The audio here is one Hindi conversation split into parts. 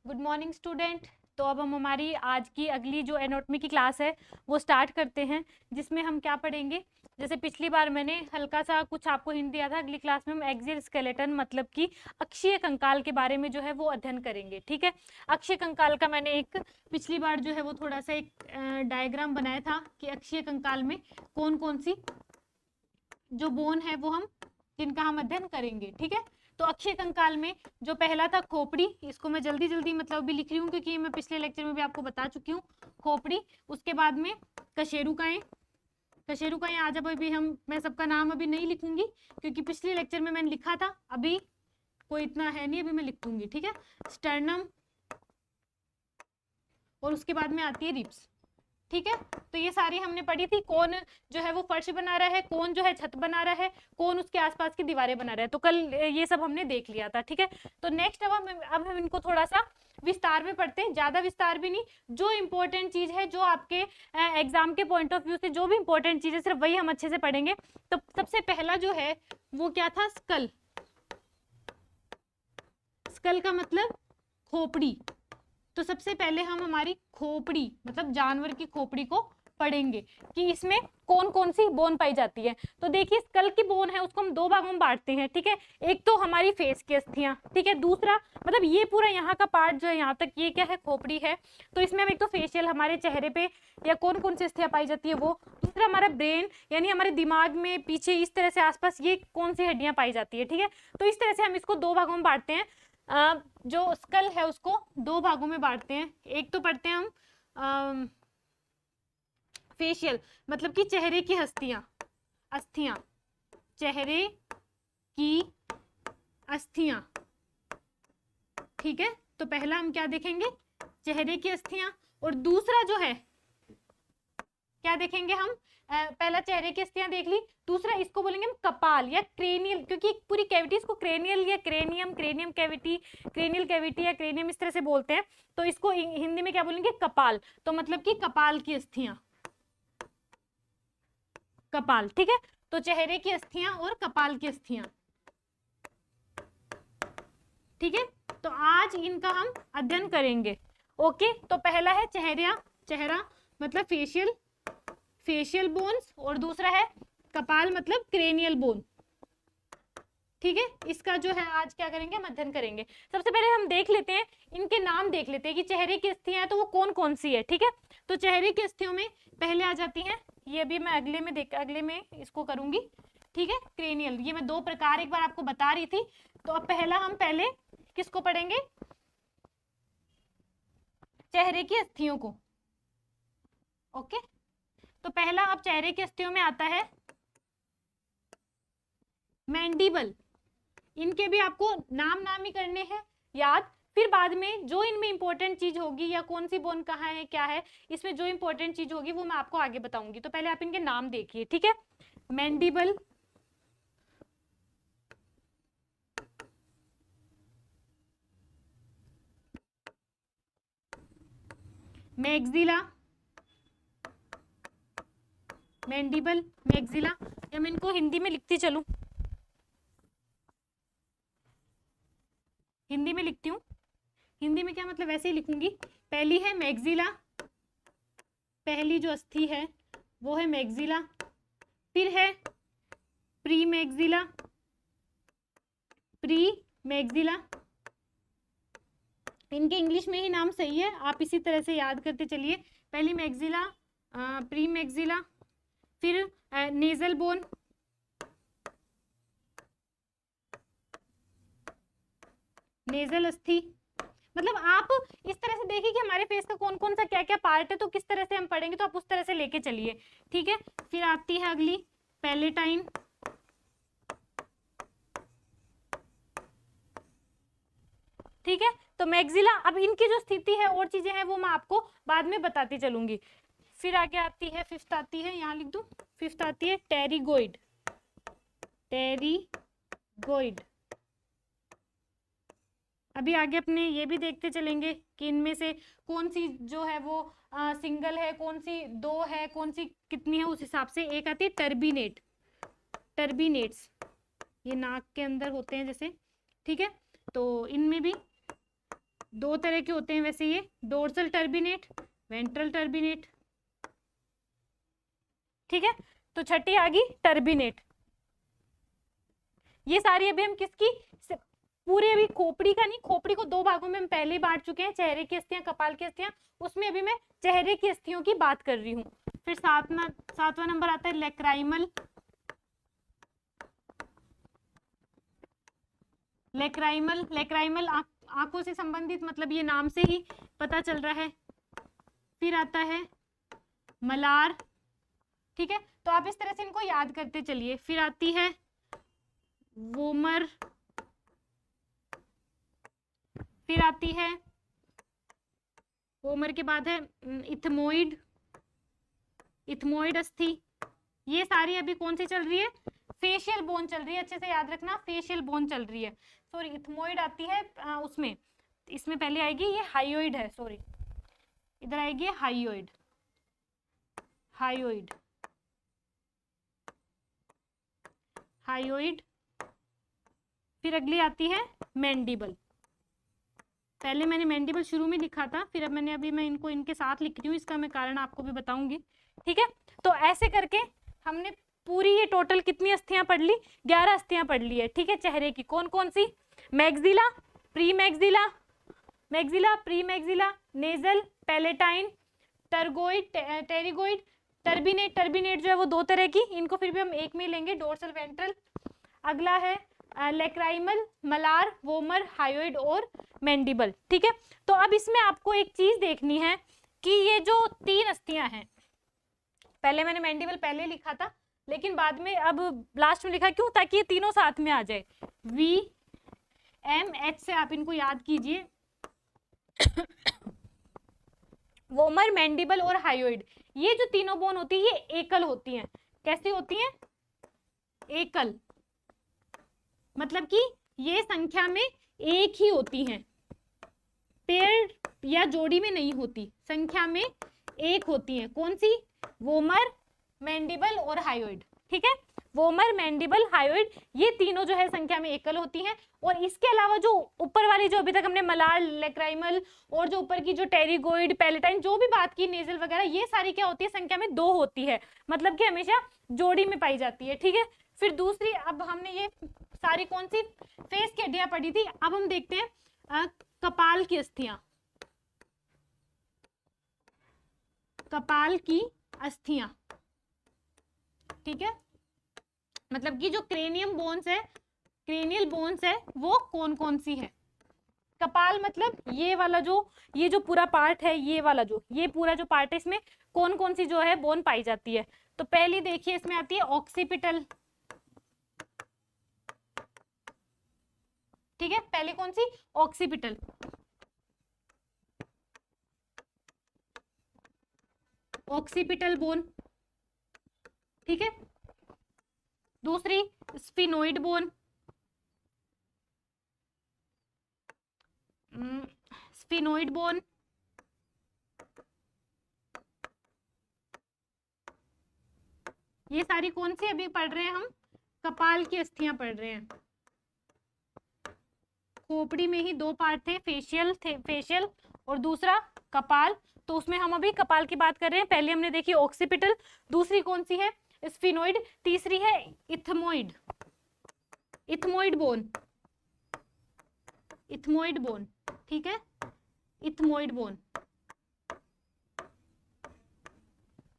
Good morning student. तो अब हम हमारी आज की अगली जो एनाटॉमी की क्लास है वो स्टार्ट करते हैं, जिसमें हम क्या पढ़ेंगे। जैसे पिछली बार मैंने हल्का सा कुछ आपको हिंट दिया था, अगली क्लास में हम एक्सियल स्केलेटन मतलब कि अक्षीय कंकाल के बारे में जो है वो अध्ययन करेंगे। ठीक है, अक्षीय कंकाल का मैंने एक पिछली बार जो है वो थोड़ा सा एक डायग्राम बनाया था कि अक्षीय कंकाल में कौन कौन सी जो बोन है वो हम जिनका हम अध्ययन करेंगे। ठीक है, तो अक्षीय कंकाल में जो पहला था खोपड़ी, इसको मैं जल्दी जल्दी मतलब भी लिख रही हूँ क्योंकि मैं पिछले लेक्चर में भी आपको बता चुकी हूँ। खोपड़ी, उसके बाद में कशेरुकाएं। कशेरुकाएं आज अभी मैं सबका नाम अभी नहीं लिखूंगी क्योंकि पिछले लेक्चर में मैंने लिखा था, अभी कोई इतना है नहीं, अभी मैं लिख दूंगी। ठीक है, स्टर्नम, और उसके बाद में आती है रिब्स। ठीक है, तो ये सारी हमने पढ़ी थी। कौन जो है वो फर्श बना रहा है, कौन जो है छत बना रहा है, कौन उसके आसपास की दीवारें बना रहा है, तो कल ये सब हमने देख लिया था। ठीक है, तो नेक्स्ट अब हम इनको थोड़ा सा विस्तार में पढ़ते हैं, ज्यादा विस्तार भी नहीं। जो इंपॉर्टेंट चीज है, जो आपके एग्जाम के पॉइंट ऑफ व्यू से जो भी इंपॉर्टेंट चीज है, सिर्फ वही हम अच्छे से पढ़ेंगे। तो सबसे पहला जो है वो क्या था, स्कल। स्कल का मतलब खोपड़ी। तो सबसे पहले हम हमारी खोपड़ी मतलब जानवर की खोपड़ी को पढ़ेंगे कि इसमें कौन कौन सी बोन पाई जाती है। तो देखिए, स्कल की बोन है उसको हम दो भागों में बांटते हैं। ठीक है, एक तो हमारी फेस की अस्थियां, ठीक है, दूसरा मतलब ये पूरा यहाँ का पार्ट जो है यहाँ तक, ये क्या है, खोपड़ी है। तो इसमें हम एक तो फेशियल हमारे चेहरे पे या कौन कौन सी अस्थियां पाई जाती है वो, दूसरा हमारा ब्रेन यानी हमारे दिमाग में पीछे इस तरह से आसपास ये कौन सी हड्डियां पाई जाती है। ठीक है, तो इस तरह से हम इसको दो भागों में बांटते हैं। जो स्कल है उसको दो भागों में बांटते हैं। एक तो पढ़ते हैं हम फेशियल मतलब कि चेहरे की अस्थियां, चेहरे की अस्थियां। ठीक है, तो पहला हम क्या देखेंगे, चेहरे की अस्थियां, और दूसरा जो है क्या देखेंगे हम, पहला चेहरे की अस्थियां देख ली, दूसरा इसको बोलेंगे हम कपाल या क्रेनियल, क्योंकि पूरी कैविटी इसको क्रेनियल या cranium, cranium cavity, cranial cavity या क्रेनियम इस तरह से बोलते हैं। तो इसको हिंदी में क्या बोलेंगे, कपाल। तो मतलब कि कपाल की अस्थियां, कपाल। ठीक है, तो चेहरे की अस्थियां और कपाल की अस्थियां। ठीक है, तो आज इनका हम अध्ययन करेंगे। ओके, तो पहला है चेहरा मतलब फेशियल, फेशियल बोन्स, और दूसरा है कपाल मतलब क्रेनियल बोन। ठीक है, इसका जो है आज क्या करेंगे, हम अध्ययन करेंगे। सबसे पहले हम देख लेते हैं, इनके नाम देख लेते हैं कि चेहरे की अस्थियां हैं तो वो कौन कौन सी है। ठीक है, तो चेहरे की अस्थियों में पहले आ जाती हैं, ये भी मैं अगले में इसको करूंगी। ठीक है, क्रेनियल, ये मैं दो प्रकार एक बार आपको बता रही थी। तो अब हम पहले किसको पढ़ेंगे, चेहरे की अस्थियों को। ओके, तो पहला अब चेहरे की अस्थियों में आता है मैंडिबल। इनके भी आपको नाम ही करने हैं याद, फिर बाद में जो इनमें इंपॉर्टेंट चीज होगी या कौन सी बोन कहाँ है क्या है, इसमें जो इंपॉर्टेंट चीज होगी वो मैं आपको आगे बताऊंगी। तो पहले आप इनके नाम देखिए। ठीक है, मैंडिबल, मैग्जिला, मैंडिबल, मैग्जिला, या मैं इनको हिंदी में लिखती चलूं, हिंदी में लिखती हूँ। हिंदी में क्या मतलब, वैसे ही लिखूंगी। पहली है मैग्जिला, पहली जो अस्थि है वो है मैग्जिला। फिर है प्री मैग्जिला, प्री मैग्जिला, इनके इंग्लिश में ही नाम सही है, आप इसी तरह से याद करते चलिए। पहली मैग्जिला, प्री मैग्जिला, फिर नेजल बोन, नेजल अस्थि। मतलब आप इस तरह से देखिए कि हमारे फेस का कौन कौन सा क्या क्या पार्ट है, तो किस तरह से हम पढ़ेंगे तो आप उस तरह से लेके चलिए। ठीक है, फिर आती है अगली पैलेटाइन, ठीक है, तो मैग्जिला। अब इनकी जो स्थिति है और चीजें हैं वो मैं आपको बाद में बताती चलूंगी। फिर आगे आती है, फिफ्थ आती है, यहाँ लिख दूं, फिफ्थ आती है टेरिगोइड, टेरिगोइड। अभी आगे अपने ये भी देखते चलेंगे कि इनमें से कौन सी जो है वो सिंगल है, कौन सी दो है, कौन सी कितनी है, उस हिसाब से। एक आती है टर्बिनेट, टर्बिनेट्स, ये नाक के अंदर होते हैं जैसे। ठीक है, तो इनमें भी दो तरह के होते हैं वैसे ये, डोर्सल टर्बिनेट, वेंट्रल टर्बिनेट। ठीक है, तो छठी आ गई टर्बिनेट। ये सारी अभी हम किसकी, पूरे अभी खोपड़ी का नहीं, खोपड़ी को दो भागों में हम पहले ही बांट चुके हैं, चेहरे की अस्थियां, कपाल की अस्थियां, उसमें अभी मैं चेहरे की अस्थियों की बात कर रही हूँ। फिर सातवां नंबर आता है लेक्राइमल। लेक्राइमल आंखों से संबंधित, मतलब ये नाम से ही पता चल रहा है। फिर आता है मलार। ठीक है, तो आप इस तरह से इनको याद करते चलिए। फिर आती है वोमर, फिर आती है वोमर के बाद है इथमोइड, इथमोइड अस्थि। ये सारी अभी कौन सी चल रही है, फेशियल बोन चल रही है, अच्छे से याद रखना, फेशियल बोन चल रही है। सॉरी, इथमोइड आती है उसमें, इसमें पहले आएगी ये हाइयोइड है, सॉरी इधर आएगी हाइयोइड, हाइयोइड, हाइयोइड। फिर अगली आती है मैंडिबल। पहले मैंने मैंडिबल शुरू में लिखा था, फिर अब मैं इनको इनके साथ लिख रही हूँ, इसका मैं कारण आपको भी बताऊंगी। ठीक है, तो ऐसे करके हमने पूरी ये टोटल कितनी अस्थियां पढ़ ली, 11 अस्थियां पढ़ ली है। ठीक है, चेहरे की कौन कौन सी, maxilla, premaxilla, maxilla, premaxilla, nasal, palatine, pterygoid, pterygoid, turbinate. Turbinate जो है वो दो तरह की, इनको फिर भी हम एक में लेंगे, डोर्सल वेंट्रल। अगला है लेक्राइमल, मलार, वोमर, हायोइड और मैंडिबल। ठीक है, तो अब इसमें आपको एक चीज देखनी है कि ये जो तीन अस्थियां हैं, पहले मैंने मैंडिबल पहले लिखा था, लेकिन बाद में अब लास्ट में लिखा, क्यों, ताकि ये तीनों साथ में आ जाए। वी एम एच से आप इनको याद कीजिए। वोमर, मैंडिबल और हायोइड, ये जो तीनों बोन होती है ये एकल होती हैं। कैसी होती हैं, एकल, मतलब कि ये संख्या में एक ही होती हैं, पेयर या जोड़ी में नहीं होती, संख्या में एक होती हैं। कौन सी, वोमर, मैंडिबल और हायोइड। ठीक है, वोमर, मैंडिबल, हायोइड, ये तीनों जो है संख्या में एकल होती हैं। और इसके अलावा जो ऊपर वाली, जो अभी तक हमने मलार, लेक्राइमल और जो ऊपर की जो टेरिगोइड, पैलेटाइन, जो भी बात की, नेजल वगैरह, ये सारी क्या होती है, संख्या में दो होती है, मतलब कि हमेशा जोड़ी में पाई जाती है। ठीक है, फिर दूसरी, अब हमने ये सारी कौन सी फेस की हड्डियां पढ़ी थी, अब हम देखते हैं कपाल की अस्थियां, कपाल की अस्थियां। ठीक है, मतलब कि जो क्रेनियम बोन्स है, क्रेनियल बोन्स है, वो कौन कौन सी है। कपाल मतलब ये वाला जो, ये जो पूरा पार्ट है, ये वाला जो, ये पूरा जो पार्ट है, इसमें कौन कौन सी जो है बोन पाई जाती है। तो पहली देखिए, इसमें आती है ऑक्सीपिटल। ठीक है, पहले कौन सी, ऑक्सीपिटल, ऑक्सीपिटल बोन। ठीक है, दूसरी स्फिनोइड बोन, स्फिनोइड बोन। ये सारी कौन सी अभी पढ़ रहे हैं हम, कपाल की अस्थियां पढ़ रहे हैं। खोपड़ी में ही दो पार्ट थे, फेशियल थे, फेशियल और दूसरा कपाल, तो उसमें हम अभी कपाल की बात कर रहे हैं। पहले हमने देखी ऑक्सीपिटल, दूसरी कौन सी है, स्फिनोइड, तीसरी है ethmoid, ethmoid bone, ethmoid bone. ठीक है, इथमोइड बोन।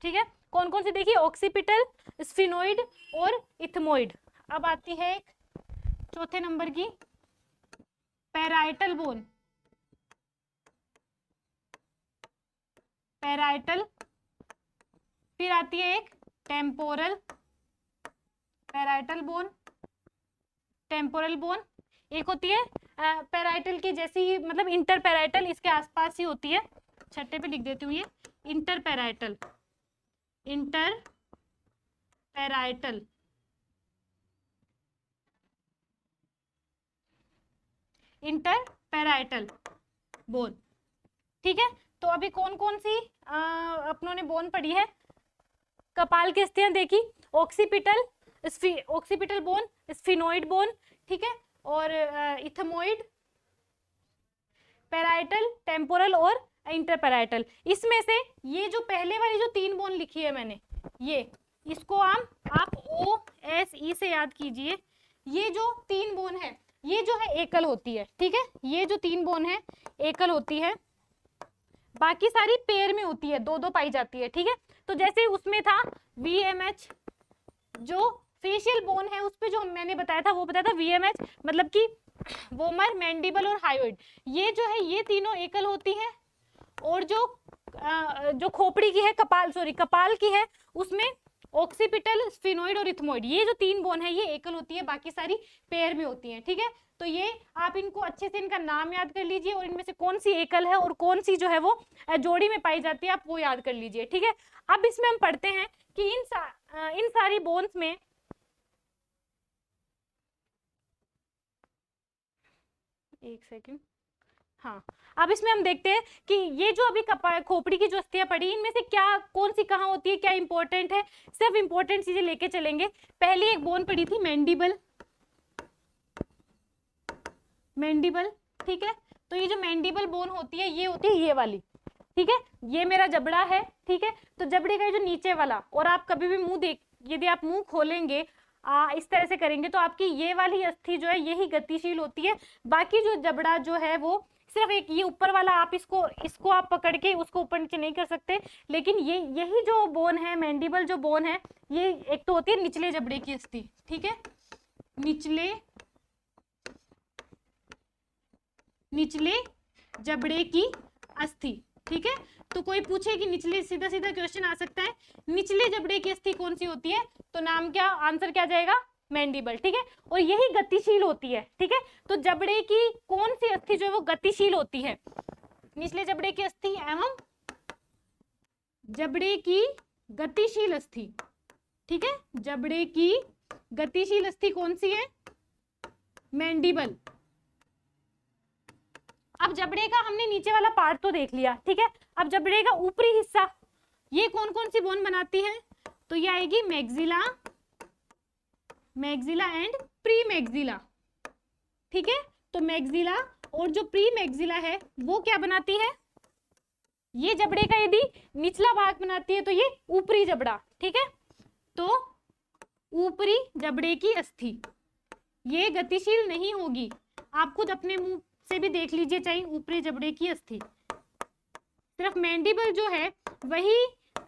ठीक है, कौन कौन सी देखिए, ऑक्सीपिटल, स्फिनोइड और इथमोइड। अब आती है एक चौथे नंबर की, पैराइटल बोन, पैराइटल। फिर आती है एक temporal, parietal bone, temporal bone. एक होती है पैराइटल की जैसी ही, मतलब इंटर पैराइटल, इसके आसपास ही होती है, छठे पे लिख देती हूँ ये, inter parietal, inter parietal, inter parietal bone. ठीक है, तो अभी कौन कौन सी अपनों ने बोन पढ़ी है, कपाल की अस्थियां देखी, occipital, occipital bone, sphenoid bone. ठीक है, और इथमोइड, पैराइटल पैराइटल, टेम्पोरल और इंटरपैराइटल। इसमें से ये जो पहले वाली जो 3 बोन लिखी है मैंने, ये इसको आप OSE से याद कीजिए। ये जो 3 बोन है ये जो है एकल होती है, ठीक है। ये जो 3 बोन है एकल होती है, बाकी सारी पेयर में होती है, 2-2 पाई जाती है, ठीक है। तो जैसे उसमें था VMH, जो फेशियल बोन है उस पे जो मैंने बताया था वो बताया था VMH, मतलब कि वोमर, मैंडिबल और हायोइड। ये जो है ये तीनों एकल होती है, और जो खोपड़ी की है, कपाल की है, उसमें ऑक्सीपिटल, स्फिनोइड और इथमोइड, ये जो 3 बोन है ये एकल होती है, बाकी सारी पेयर में होती है, ठीक है। तो ये आप इनको अच्छे से इनका नाम याद कर लीजिए, और इनमें से कौन सी एकल है और कौन सी जो है वो जोड़ी में पाई जाती है, आप वो याद कर लीजिए, ठीक है। अब इसमें हम पढ़ते हैं कि इन सारी बोन्स में एक सेकेंड, हाँ, अब इसमें हम देखते हैं कि ये जो अभी खोपड़ी की जो अस्थियां पड़ी, इनमें से क्या कौन सी कहाँ होती है, क्या इंपॉर्टेंट है, सिर्फ इंपॉर्टेंट चीजें लेके चलेंगे। पहली एक बोन पड़ी थी मैंडिबल, ठीक है। तो ये जो मैंडिबल बोन होती है ये होती है ये वाली, ठीक है। ये मेरा जबड़ा है, ठीक है। तो जबड़े का जो नीचे वाला, और आप कभी भी मुंह देख, यदि आप मुंह खोलेंगे इस तरह से करेंगे तो आपकी ये वाली अस्थि जो है यही गतिशील होती है। बाकी जो जबड़ा जो है वो सिर्फ एक ये ऊपर वाला, आप इसको आप पकड़ के उसको ऊपर नीचे नहीं कर सकते, लेकिन यही जो बोन है, मैंडिबल जो बोन है, ये एक तो होती है निचले जबड़े की अस्थि, ठीक है, निचले जबड़े की अस्थि, ठीक है। तो कोई पूछे कि निचले, सीधा सीधा क्वेश्चन आ सकता है, निचले जबड़े की अस्थि कौन सी होती है, तो नाम क्या, आंसर क्या जाएगा, मैंडिबल, ठीक है। और यही गतिशील होती है, ठीक है। तो जबड़े की कौन सी अस्थि जो है वो गतिशील होती है, निचले जबड़े की अस्थि एवं जबड़े की गतिशील अस्थि, ठीक है। जबड़े की गतिशील अस्थि कौन सी है, मैंडिबल। अब जबड़े का हमने नीचे वाला पार्ट तो देख लिया, ठीक है। अब जबड़े का ऊपरी हिस्सा, ये कौन कौन सी बोन बनाती है, तो ये आएगी मैक्सिला एंड प्री मैक्सिला, ठीक है। तो मैक्सिला और जो प्री मैक्सिला है वो क्या बनाती है, ये जबड़े का यदि निचला भाग बनाती है तो ये ऊपरी जबड़ा, ठीक है। तो ऊपरी जबड़े की अस्थि ये गतिशील नहीं होगी, आप खुद अपने मुंह से भी देख लीजिए, चाहे ऊपरी जबड़े की अस्थि, सिर्फ मैंडिबल जो है वही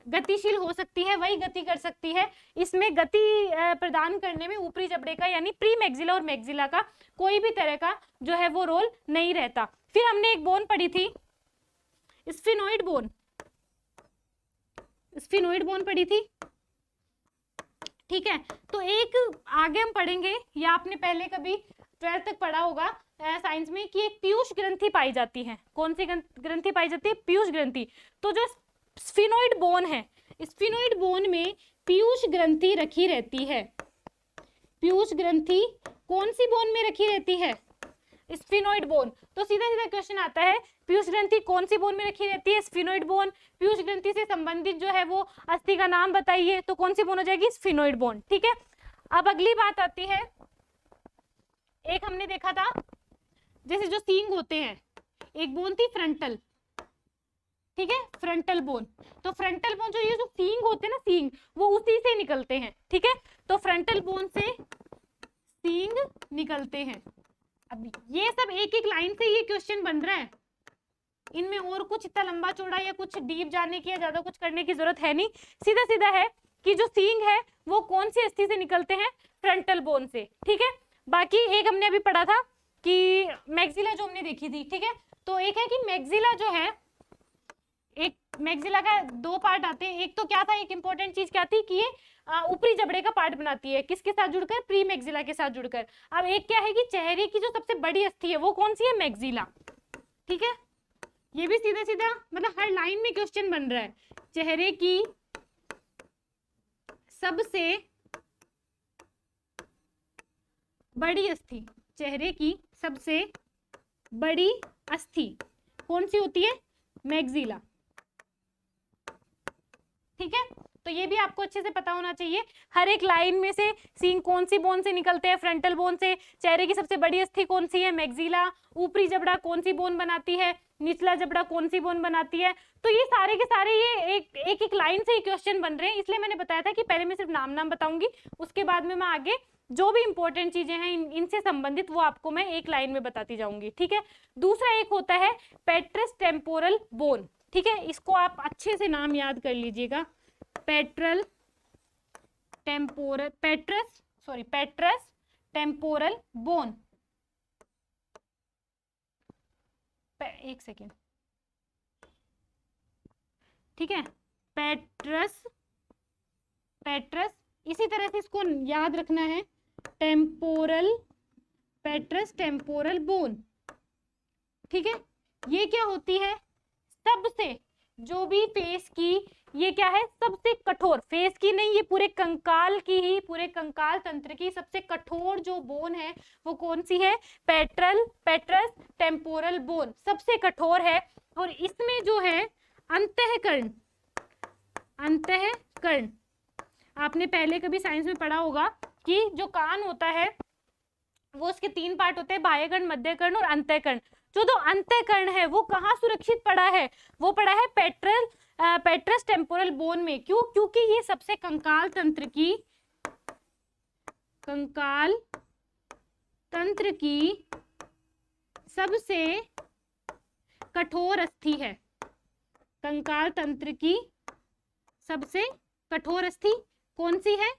गतिशील हो सकती है, वही गति कर सकती है। इसमें गति प्रदान करने में ऊपरी जबड़े का यानी प्री मैक्सिला और मैक्सिला का कोई भी तरह का जो है वो रोल नहीं रहता। फिर हमने एक बोन पढ़ी थी स्फिनोइड बोन पढ़ी थी, ठीक है। तो एक आगे हम पढ़ेंगे, या आपने पहले कभी 12th तक पढ़ा होगा साइंस में, कि एक पीयूष ग्रंथि पाई जाती है। कौन सी ग्रंथि पाई जाती है, पीयूष ग्रंथि। तो जो स्फिनोइड बोन है, स्फिनोइड बोन में पीयूष ग्रंथि रखी रहती है। पीयूष ग्रंथि कौन सी बोन में रखी रहती है, स्फिनोइड बोन। तो सीधा सीधा क्वेश्चन आता है, पीयूष ग्रंथि कौन सी बोन में रखी रहती है, स्फिनोइड बोन। पीयूष ग्रंथि से संबंधित जो है वो अस्थि का नाम बताइए, तो कौन सी बोन हो जाएगी, स्फिनोइड बोन, ठीक है। अब अगली बात आती है, एक हमने देखा था जैसे जो सींग होते हैं, एक बोन थी फ्रंटल, ठीक है, फ्रंटल बोन। तो फ्रंटल बोन जो ये जो सींग होते हैं ना, सींग वो उसी से निकलते हैं, ठीक है। तो फ्रंटल बोन से सींग निकलते हैं। अब ये सब एक एक लाइन से ये क्वेश्चन बन रहा है, इनमें और कुछ इतना लंबा चौड़ा या कुछ डीप जाने की या ज्यादा कुछ करने की जरूरत है नहीं। सीधा सीधा है कि जो सींग है वो कौन सी अस्थि से निकलते हैं, फ्रंटल बोन से, ठीक है। बाकी एक हमने अभी पढ़ा था कि मैक्सिला जो हमने देखी थी, ठीक है। तो एक है कि मैक्सिला जो है, एक मैक्सिला का 2 पार्ट आते हैं। एक तो क्या था, एक इंपॉर्टेंट चीज क्या थी कि ये ऊपरी जबड़े का पार्ट बनाती है, किसके साथ जुड़कर, प्री मैक्सिला के साथ जुड़कर। अब एक क्या है कि चेहरे की जो सबसे बड़ी अस्थि है वो कौन सी है, मैक्सिला, ठीक है। ये भी सीधा सीधा मतलब हर लाइन में क्वेश्चन बन रहा है, चेहरे की सबसे बड़ी अस्थि, चेहरे की सबसे बड़ी अस्थि कौन सी होती है, मैक्सिला, ठीक है। तो तो ये भी आपको अच्छे से पता होना चाहिए। हर एक लाइन में से सींग कौन सी बोन से निकलते हैं, फ्रंटल बोन से। चेहरे की सबसे बड़ी अस्थि कौन सी है, मैक्सिला। ऊपरी जबड़ा कौन सी बोन बनाती है, निचला जबड़ा कौन सी बोन बनाती है। तो ये सारे के सारे ये एक लाइन से ही क्वेश्चन बन रहे हैं, इसलिए मैंने बताया था कि पहले मैं सिर्फ नाम बताऊंगी, उसके बाद में मैं आगे जो भी इंपॉर्टेंट चीजें हैं इनसे संबंधित वो आपको मैं एक लाइन में बताती जाऊंगी, ठीक है। दूसरा एक होता है पेट्रस टेम्पोरल बोन, ठीक है, इसको आप अच्छे से नाम याद कर लीजिएगा, पेट्रस टेम्पोरल बोन। एक सेकेंड, ठीक है, पेट्रस, इसी तरह से इसको याद रखना है, पेट्रस टेम्पोरल बोन, ठीक है। ये क्या होती है, सबसे जो भी फेस की, ये क्या है, सबसे कठोर, फेस की नहीं, ये पूरे कंकाल की ही, पूरे कंकाल तंत्र की सबसे कठोर जो बोन है वो कौन सी है, पेट्रस टेम्पोरल बोन सबसे कठोर है। और इसमें जो है अंतःकरण, आपने पहले कभी साइंस में पढ़ा होगा कि जो कान होता है वो उसके 3 पार्ट होते हैं, बाह्यकर्ण, मध्यकर्ण और अंतःकर्ण। जो अंतःकर्ण है वो कहाँ सुरक्षित पड़ा है, वो पड़ा है पेट्रस टेम्पोरल बोन में। क्यों, क्योंकि ये सबसे कंकाल तंत्र की सबसे कठोर अस्थि है, कंकाल तंत्र की सबसे कठोर अस्थि कौन सी है,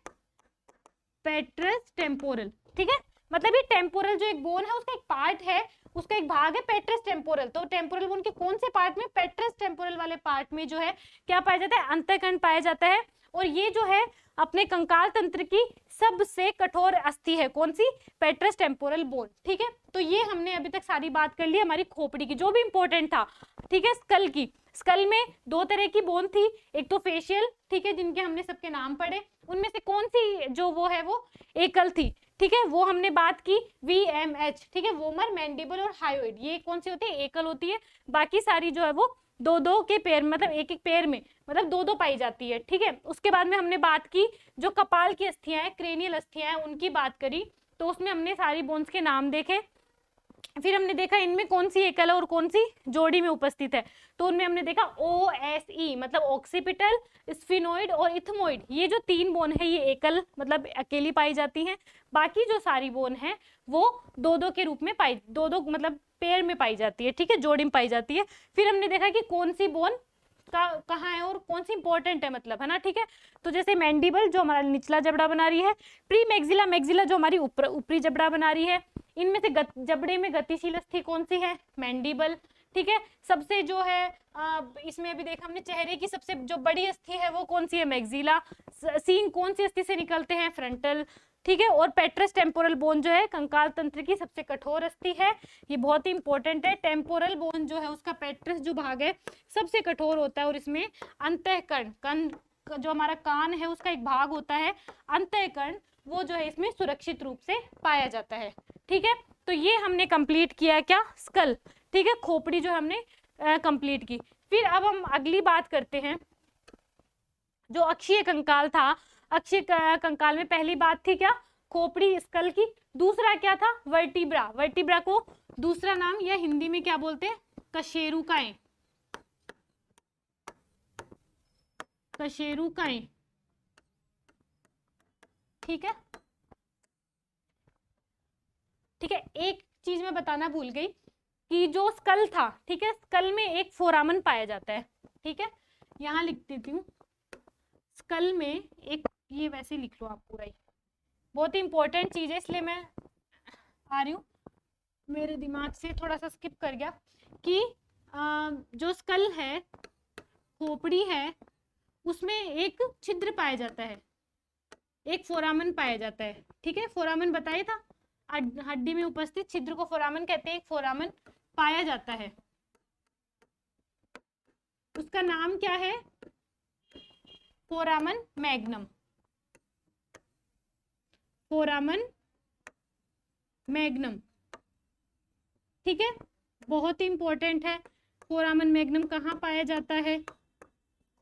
पेट्रस टेम्पोरल, ठीक है। मतलब ये टेम्पोरल जो एक बोन है उसका एक पार्ट है, उसका एक भाग है पेट्रस टेम्पोरल। तो टेम्पोरल बोन के कौन से पार्ट में, पेट्रस टेम्पोरल वाले पार्ट में जो है क्या पाया जाता है, अंतःकर्ण पाया जाता है। और ये जो है अपने कंकाल तंत्र की सबसे कठोर अस्थि है, कौन सी, पेट्रस टेम्पोरल बोन, ठीक है। तो ये हमने अभी तक सारी बात कर ली हमारी खोपड़ी की, जो भी इंपॉर्टेंट था, ठीक है। स्कल की, स्कल में 2 तरह की बोन थी, एक तो फेशियल, ठीक है, जिनके हमने सबके नाम पढ़े, उनमें से कौन सी जो वो है वो एकल थी, ठीक है, वो हमने बात की VMH, ठीक है, वोमर, मैंडिबल और हायोइड, ये कौन सी होती है, एकल होती है। बाकी सारी जो है वो 2-2 के पेयर, मतलब एक पेयर में, मतलब 2-2 पाई जाती है, ठीक है। उसके बाद में हमने बात की जो कपाल की अस्थियां हैं, क्रेनियल अस्थियां हैं, उनकी बात करी, तो उसमें हमने सारी बोन्स के नाम देखे। फिर हमने देखा इनमें कौन सी एकल और कौन सी जोड़ी में उपस्थित है, तो उनमें हमने देखा OSE मतलब ऑक्सीपिटल, स्फिनोइड और इथमोइड, ये जो 3 बोन है ये एकल मतलब अकेली पाई जाती हैं। बाकी जो सारी बोन है वो 2-2 के रूप में 2-2 मतलब पेयर में पाई जाती है, ठीक है, जोड़ी में पाई जाती है। फिर हमने देखा कि कौन सी बोन कहाँ है और कौन सी इंपॉर्टेंट है, मतलब, है ना, ठीक है। तो जैसे मैंडिबल जो हमारा निचला जबड़ा बना रही है, प्री मैक्सिला जो हमारी ऊपरी जबड़ा बना रही है, इनमें से जबड़े में गतिशील अस्थि कौन सी है, मैंडिबल, ठीक है। सबसे जो है इसमें अभी देखा हमने चेहरे की सबसे जो बड़ी अस्थि है वो कौन सी है, मैक्सिला। सींग कौन सी अस्थि से निकलते हैं, फ्रंटल, ठीक है। और पेट्रस टेम्पोरल बोन जो है कंकाल तंत्र की सबसे कठोर अस्थि है, ये बहुत ही इंपॉर्टेंट है। टेम्पोरल बोन जो है उसका पेट्रस जो भाग है सबसे कठोर होता है, और इसमें अंतःकर्ण जो हमारा कान है उसका एक भाग होता है अंतःकर्ण, वो जो है इसमें सुरक्षित रूप से पाया जाता है, ठीक है। तो ये हमने कंप्लीट किया क्या, स्कल, ठीक है, खोपड़ी जो हमने कंप्लीट की। फिर अब हम अगली बात करते हैं जो अक्षीय कंकाल था। अक्षीय कंकाल में पहली बात थी क्या, खोपड़ी, स्कल की। दूसरा क्या था, वर्टिब्रा। वर्टिब्रा को दूसरा नाम या हिंदी में क्या बोलते हैं, कशेरुकाएं, कशेरुकाएं, ठीक है, ठीक है। एक चीज मैं बताना भूल गई कि जो स्कल था, ठीक है, स्कल में एक फोरामन पाया जाता है, ठीक है, यहां लिख देती हूँ, स्कल में एक, ये वैसे लिख लो आप पूरा ही, बहुत ही इंपॉर्टेंट चीज है, इसलिए मैं आ रही हूँ, मेरे दिमाग से थोड़ा सा स्किप कर गया कि जो स्कल है, खोपड़ी है, उसमें एक छिद्र पाया जाता है, एक फोरामन पाया जाता है, ठीक है। फोरामन बताया था, हड्डी में उपस्थित छिद्र को फोरामन कहते हैं, एक फोरामन पाया जाता है, उसका नाम क्या है, फोरामन मैग्नम, फोरामन मैग्नम, ठीक है, बहुत ही इंपॉर्टेंट है। फोरामन मैग्नम कहाँ पाया जाता है,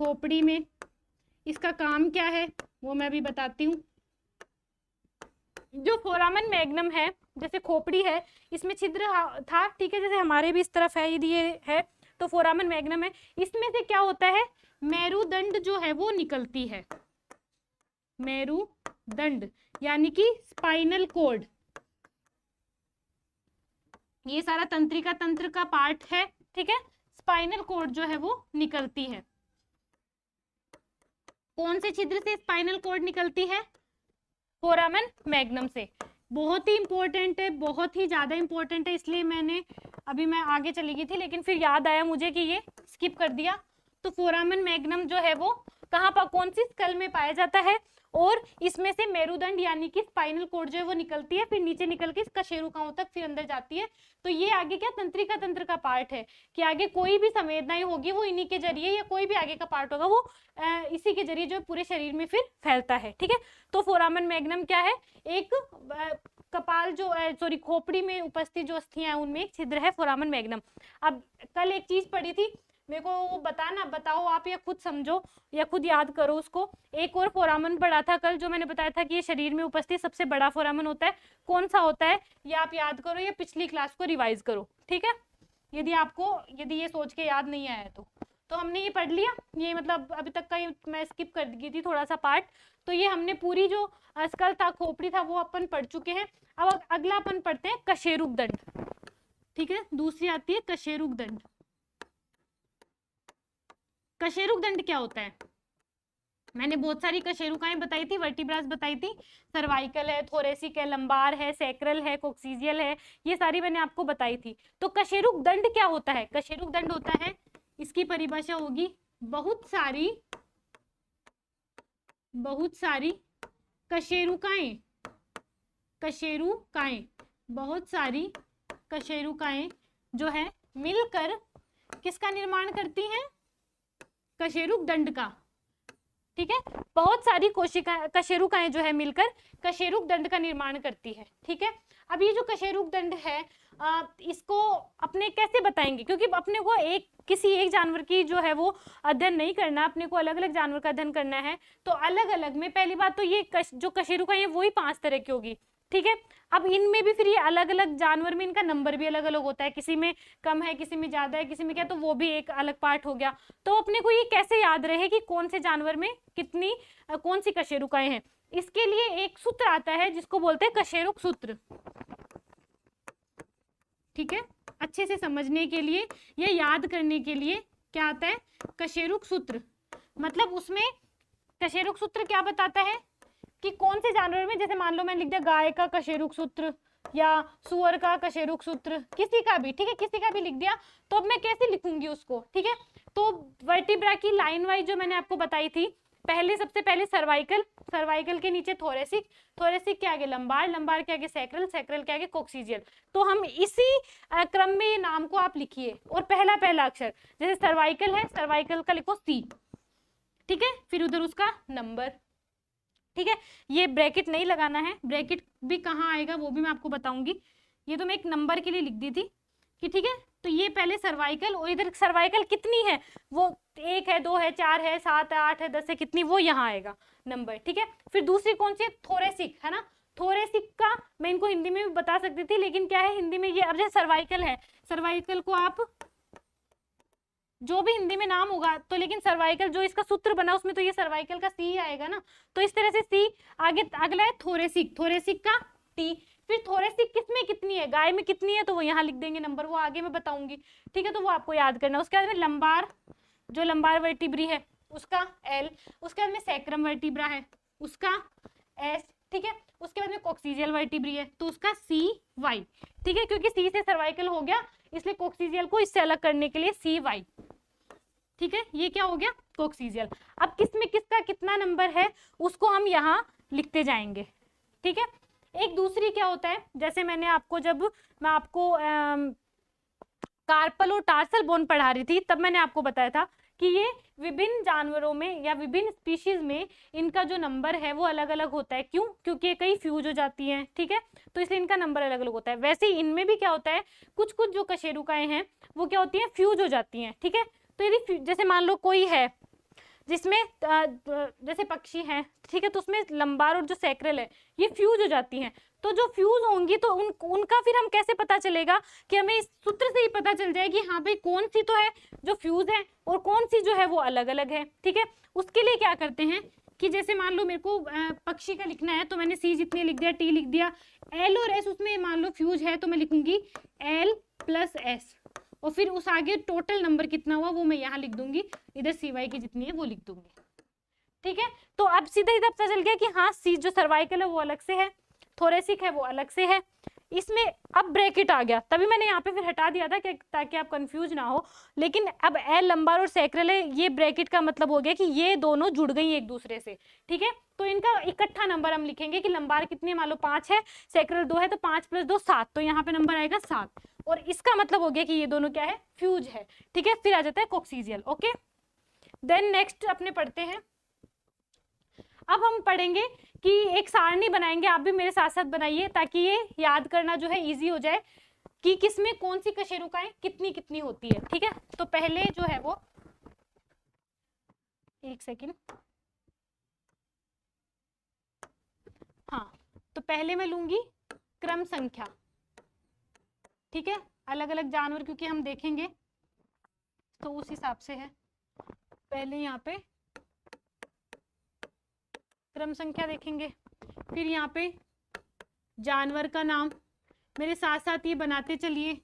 खोपड़ी में। इसका काम क्या है वो मैं अभी बताती हूँ। जो फोरामन मैग्नम है, जैसे खोपड़ी है, इसमें छिद्र था, ठीक है, जैसे हमारे भी इस तरफ है, यदि ये है तो फोरामन मैग्नम है। इसमें से क्या होता है, मेरुदंड जो है वो निकलती है, मेरुदंड यानी कि स्पाइनल कोड। ये सारा तंत्रिका तंत्र का पार्ट है, ठीक है। स्पाइनल कोड जो है वो निकलती है। कौन से छिद्र से स्पाइनल कोड निकलती है, फोरामन मैग्नम से। बहुत ही इंपॉर्टेंट है, बहुत ही ज्यादा इंपॉर्टेंट है, इसलिए मैंने अभी मैं आगे चली गई थी लेकिन फिर याद आया मुझे कि ये स्किप कर दिया। तो फोरामन मैग्नम जो है वो कहाँ पर, कौन सी स्कल में पाया जाता है, और इसमें से मेरुदंड यानी कि स्पाइनल कोड जो है वो निकलती है, फिर नीचे निकल के कशेरुकाओं तक फिर अंदर जाती है। तो ये आगे क्या तंत्रिका तंत्र का पार्ट है कि आगे कोई भी संवेदनाएं होगी वो इन्हीं के जरिए, या कोई भी आगे का पार्ट होगा वो इसी के जरिए जो पूरे शरीर में फिर फैलता है, ठीक है। तो फोरामन मैग्नम क्या है, एक कपाल जो सॉरी खोपड़ी में उपस्थित जो अस्थियां हैं उनमें एक छिद्र है फोरामन मैग्नम। अब कल एक चीज पढ़ी थी, मेरे को वो बताओ आप, या खुद समझो या खुद याद करो उसको। एक और फोरामन पढ़ा था कल, जो मैंने बताया था कि ये शरीर में उपस्थित सबसे बड़ा फोरामन होता है, कौन सा होता है ये आप याद करो, या पिछली क्लास को रिवाइज करो, ठीक है। यदि ये सोच के याद नहीं आया तो हमने ये पढ़ लिया, ये मतलब अभी तक का ये मैं स्किप कर दी थी थोड़ा सा पार्ट। तो ये हमने पूरी जो स्कल था, खोपड़ी था, वो अपन पढ़ चुके हैं। अब अगला अपन पढ़ते हैं कशेरुक दंड, ठीक है। दूसरी आती है कशेरुक दंड। कशेरुक दंड क्या होता है, मैंने बहुत सारी कशेरुकाएं बताई थी, वर्टिब्रास बताई थी, सर्वाइकल है, थोरेसिक है, लंबार है, सैक्रल है, कोक्सीजियल है, ये सारी मैंने आपको बताई थी। तो कशेरुक दंड क्या होता है, कशेरुक दंड होता है, इसकी परिभाषा होगी बहुत सारी कशेरुकाएं, बहुत सारी कशेरुकाएं जो है मिलकर किसका निर्माण करती हैं, कशेरुक दंड का, ठीक है। बहुत सारी कशेरुकाएं जो है मिलकर कशेरुक दंड का निर्माण करती है, ठीक है। अब ये जो कशेरुक दंड है इसको अपने कैसे बताएंगे, क्योंकि अपने को किसी एक जानवर की जो है वो अध्ययन नहीं करना, अपने को अलग अलग जानवर का अध्ययन करना है। तो अलग अलग में पहली बात तो ये जो कशेरुकाएं वही 5 तरह की होगी, ठीक है। अब इनमें भी फिर ये अलग अलग जानवर में इनका नंबर भी अलग अलग होता है, किसी में कम है, किसी में ज्यादा है, किसी में क्या, तो वो भी एक अलग पार्ट हो गया। तो अपने को ये कैसे याद रहे कि कौन से जानवर में कितनी कौन सी कशेरुकाएं हैं, इसके लिए एक सूत्र आता है जिसको बोलते हैं कशेरुक सूत्र, ठीक है। अच्छे से समझने के लिए या याद करने के लिए क्या आता है, कशेरुक सूत्र। मतलब उसमें कशेरुक सूत्र क्या बताता है कि कौन से जानवर में, जैसे मान लो मैंने लिख दिया गाय का कशेरुक सूत्र या सुअर का कशेरुक सूत्र, किसी का भी, ठीक है, किसी का भी लिख दिया, तो अब मैं कैसे लिखूंगी उसको, ठीक है। तो वर्टिब्रा की लाइन वाइज जो मैंने आपको बताई थी, सबसे पहले सर्वाइकल के नीचे थोरेसिक के आगे लंबार के आगे सैक्रल के आगे कोक्सीजियल। तो हम इसी क्रम में नाम को आप लिखिए, और पहला अक्षर जैसे सर्वाइकल है, सर्वाइकल का लिखो C, ठीक है, फिर उधर उसका नंबर, ठीक है। ये ब्रैकेट नहीं लगाना है, ब्रैकेट भी कहाँ आएगा वो भी मैं आपको बताऊंगी, ये तो मैं एक नंबर के लिए लिख दी थी कि ठीक है। तो ये पहले सर्वाइकल, और इधर सर्वाइकल कितनी है, वो 1 है, 2 है, 4 है, 7 है, 8 है, 10 है, कितनी, वो यहाँ आएगा नंबर, ठीक है। फिर दूसरी कौन सी है, थोरेसिक, है ना। थोरेसिक का मैं इनको हिंदी में भी बता सकती थी, लेकिन क्या है हिंदी में ये, अब जैसे सर्वाइकल है, सर्वाइकल को आप जो भी हिंदी में नाम होगा तो, लेकिन सर्वाइकल जो इसका सूत्र बना उसमें तो ये सर्वाइकल का C ही आएगा ना। तो इस तरह से C आगे, अगला है थोरेसिक का T। फिर थोरेसिक किसमें कितनी है, गाय में कितनी है, तो वो यहाँ लिख देंगे नंबर, वो आगे मैं बताऊंगी, ठीक है। तो वो आपको याद करना। उसके बाद में लंबार, जो लंबार वर्टिब्री है उसका L, उसके बाद में सैक्रम वर्टिब्रा है उसका S, ठीक है। उसके बाद में कोक्सीजियल वर्टिब्री है तो उसका CY, ठीक है, क्योंकि C से सर्वाइकल हो गया इसलिए कोक्सीजियल को इससे अलग करने के लिए CY, ठीक है। ये क्या हो गया, कोक्सीजियल। अब किसमें किसका कितना नंबर है उसको हम यहाँ लिखते जाएंगे, ठीक है। एक दूसरी क्या होता है, जैसे मैं आपको कार्पल और टार्सल बोन पढ़ा रही थी, तब मैंने आपको बताया था कि ये विभिन्न जानवरों में या विभिन्न स्पीशीज में इनका जो नंबर है वो अलग अलग होता है। क्यों, क्योंकि कई फ्यूज हो जाती हैं, ठीक है, तो इसलिए इनका नंबर अलग अलग होता है। वैसे ही इनमें भी क्या होता है, कुछ जो कशेरुकाएं हैं वो क्या होती हैं, फ्यूज हो जाती हैं, ठीक है। तो यदि जैसे मान लो कोई है, जिसमें जैसे पक्षी हैं, ठीक है, तो उसमें लंबार और जो सैक्रल है ये फ्यूज हो जाती हैं। तो जो फ्यूज होंगी तो उनका फिर हम कैसे पता चलेगा कि हमें इस सूत्र से ही पता चल जाए कि हाँ भाई कौन सी तो है जो फ्यूज है और कौन सी जो है वो अलग अलग है, ठीक है। उसके लिए क्या करते हैं कि जैसे मान लो मेरे को पक्षी का लिखना है तो मैंने सी जितनी लिख दिया, टी लिख दिया, एल और एस उसमें मान लो फ्यूज है तो मैं लिखूंगी एल प्लस एस, और फिर उस आगे टोटल नंबर कितना हुआ वो मैं यहाँ लिख दूंगी, इधर सी वाई की जितनी है वो लिख दूंगी, ठीक है। तो अब सीधा सीधा पता चल गया कि हाँ सी जो सर्वाइकल है वो अलग से है, थोरेसिक है वो अलग से है। इसमें अब ब्रैकेट आ गया, तभी मैंने यहाँ पे फिर हटा दिया था कि ताकि आप कंफ्यूज ना हो, लेकिन अब एल लंबार और सैक्रल है, ये ब्रैकेट का मतलब हो गया कि ये दोनों जुड़ गई एक दूसरे से, ठीक है। तो इनका इकट्ठा नंबर हम लिखेंगे कि लंबार कितनी है, मान लो 5 है, सैक्रल 2 है, तो 5 + 2 7, तो यहाँ पे नंबर आएगा 7, और इसका मतलब हो गया कि ये दोनों क्या है, फ्यूज है, ठीक है। फिर आ जाता है कोक्सीजियल, ओके। देन नेक्स्ट अपने पढ़ते हैं, अब हम पढ़ेंगे कि एक सारणी बनाएंगे, आप भी मेरे साथ साथ बनाइए ताकि ये याद करना जो है इजी हो जाए कि किसमें कौन सी कशेरुकाएं कितनी कितनी होती है, ठीक है। तो पहले जो है वो, एक सेकंड, हाँ, तो पहले मैं लूंगी क्रम संख्या, ठीक है, अलग अलग जानवर क्योंकि हम देखेंगे तो उस हिसाब से है। पहले यहाँ पे क्रम संख्या देखेंगे, फिर यहाँ पे जानवर का नाम, मेरे साथ साथ ये बनाते चलिए।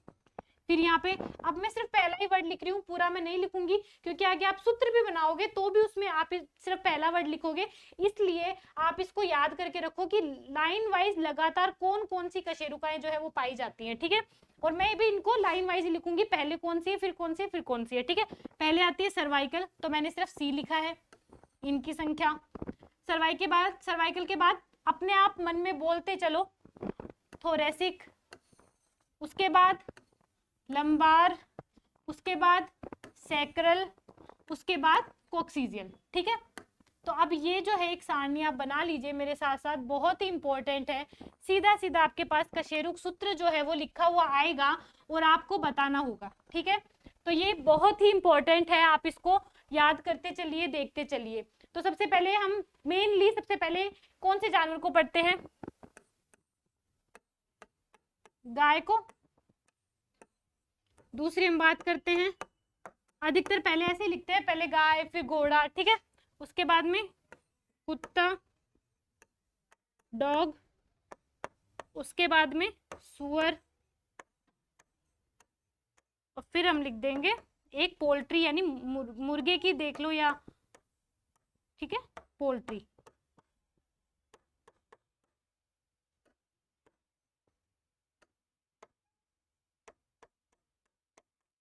फिर यहाँ पे अब मैं सिर्फ पहला ही वर्ड लिख रही हूँ, पूरा मैं नहीं लिखूंगी क्योंकि आगे आप सूत्र भी बनाओगे तो भी उसमें आप सिर्फ पहला वर्ड लिखोगे, इसलिए आप इसको याद करके रखो कि लाइन वाइज लगातार कौन कौन सी कशेरुकाएं जो है वो पाई जाती हैं, ठीक है। और मैं भी इनको लाइन वाइज लिखूंगी, पहले कौन सी है, फिर कौन सी है, फिर कौन सी है, ठीक है। पहले आती है सर्वाइकल, तो मैंने सिर्फ सी लिखा है, इनकी संख्या। सर्वाइकल के बाद अपने आप मन में बोलते चलो, थोरेसिक, उसके बाद लंबार, उसके बाद सैक्रल, उसके बाद कोक्सीजियल, ठीक है। तो अब ये जो है एक सारणी आप बना लीजिए मेरे साथ साथ, बहुत ही इंपॉर्टेंट है। सीधा सीधा आपके पास कशेरुक सूत्र जो है वो लिखा हुआ आएगा और आपको बताना होगा, ठीक है। तो ये बहुत ही इंपॉर्टेंट है, आप इसको याद करते चलिए, देखते चलिए। तो सबसे पहले हम मेनली सबसे पहले कौन से जानवर को पढ़ते हैं, गाय को। दूसरी हम बात करते हैं, अधिकतर पहले ऐसे लिखते हैं, पहले गाय फिर घोड़ा, ठीक है। उसके बाद में कुत्ता, डॉग, उसके बाद में सुअर, और फिर हम लिख देंगे एक पोल्ट्री, यानी मुर्गे की देख लो या, ठीक है, पोल्ट्री।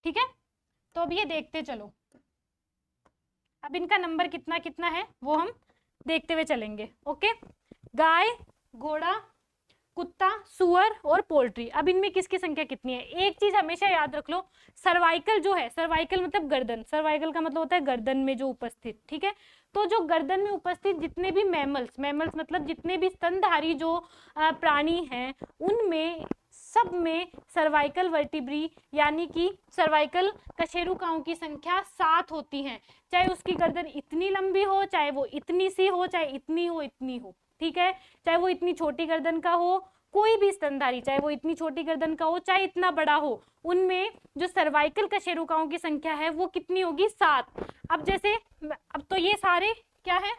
ठीक है, तो अब ये देखते चलो, अब इनका नंबर कितना कितना है वो हम देखते हुए चलेंगे, ओके। गाय, घोड़ा, कुत्ता, सुअर और पोल्ट्री, अब इनमें किसकी संख्या कितनी है। एक चीज हमेशा याद रख लो, सर्वाइकल जो है, सर्वाइकल मतलब गर्दन, सर्वाइकल का मतलब होता है गर्दन में जो उपस्थित, ठीक है। तो जो गर्दन में उपस्थित जितने भी मैमल्स, मैमल्स मतलब जितने भी स्तनधारी जो प्राणी हैं, उनमें सब में सर्वाइकल वर्टिब्री यानी कि सर्वाइकल कशेरुकाओं की संख्या 7 होती है, चाहे उसकी गर्दन इतनी लंबी हो, चाहे वो इतनी सी हो, चाहे इतनी हो, इतनी हो, ठीक है। चाहे वो इतनी छोटी गर्दन का हो, कोई भी स्तनधारी, चाहे वो इतनी छोटी गर्दन का हो, चाहे इतना बड़ा हो, उनमें जो सर्वाइकल कशेरुकाओं की संख्या है वो कितनी होगी, 7। अब जैसे, अब तो ये सारे क्या है,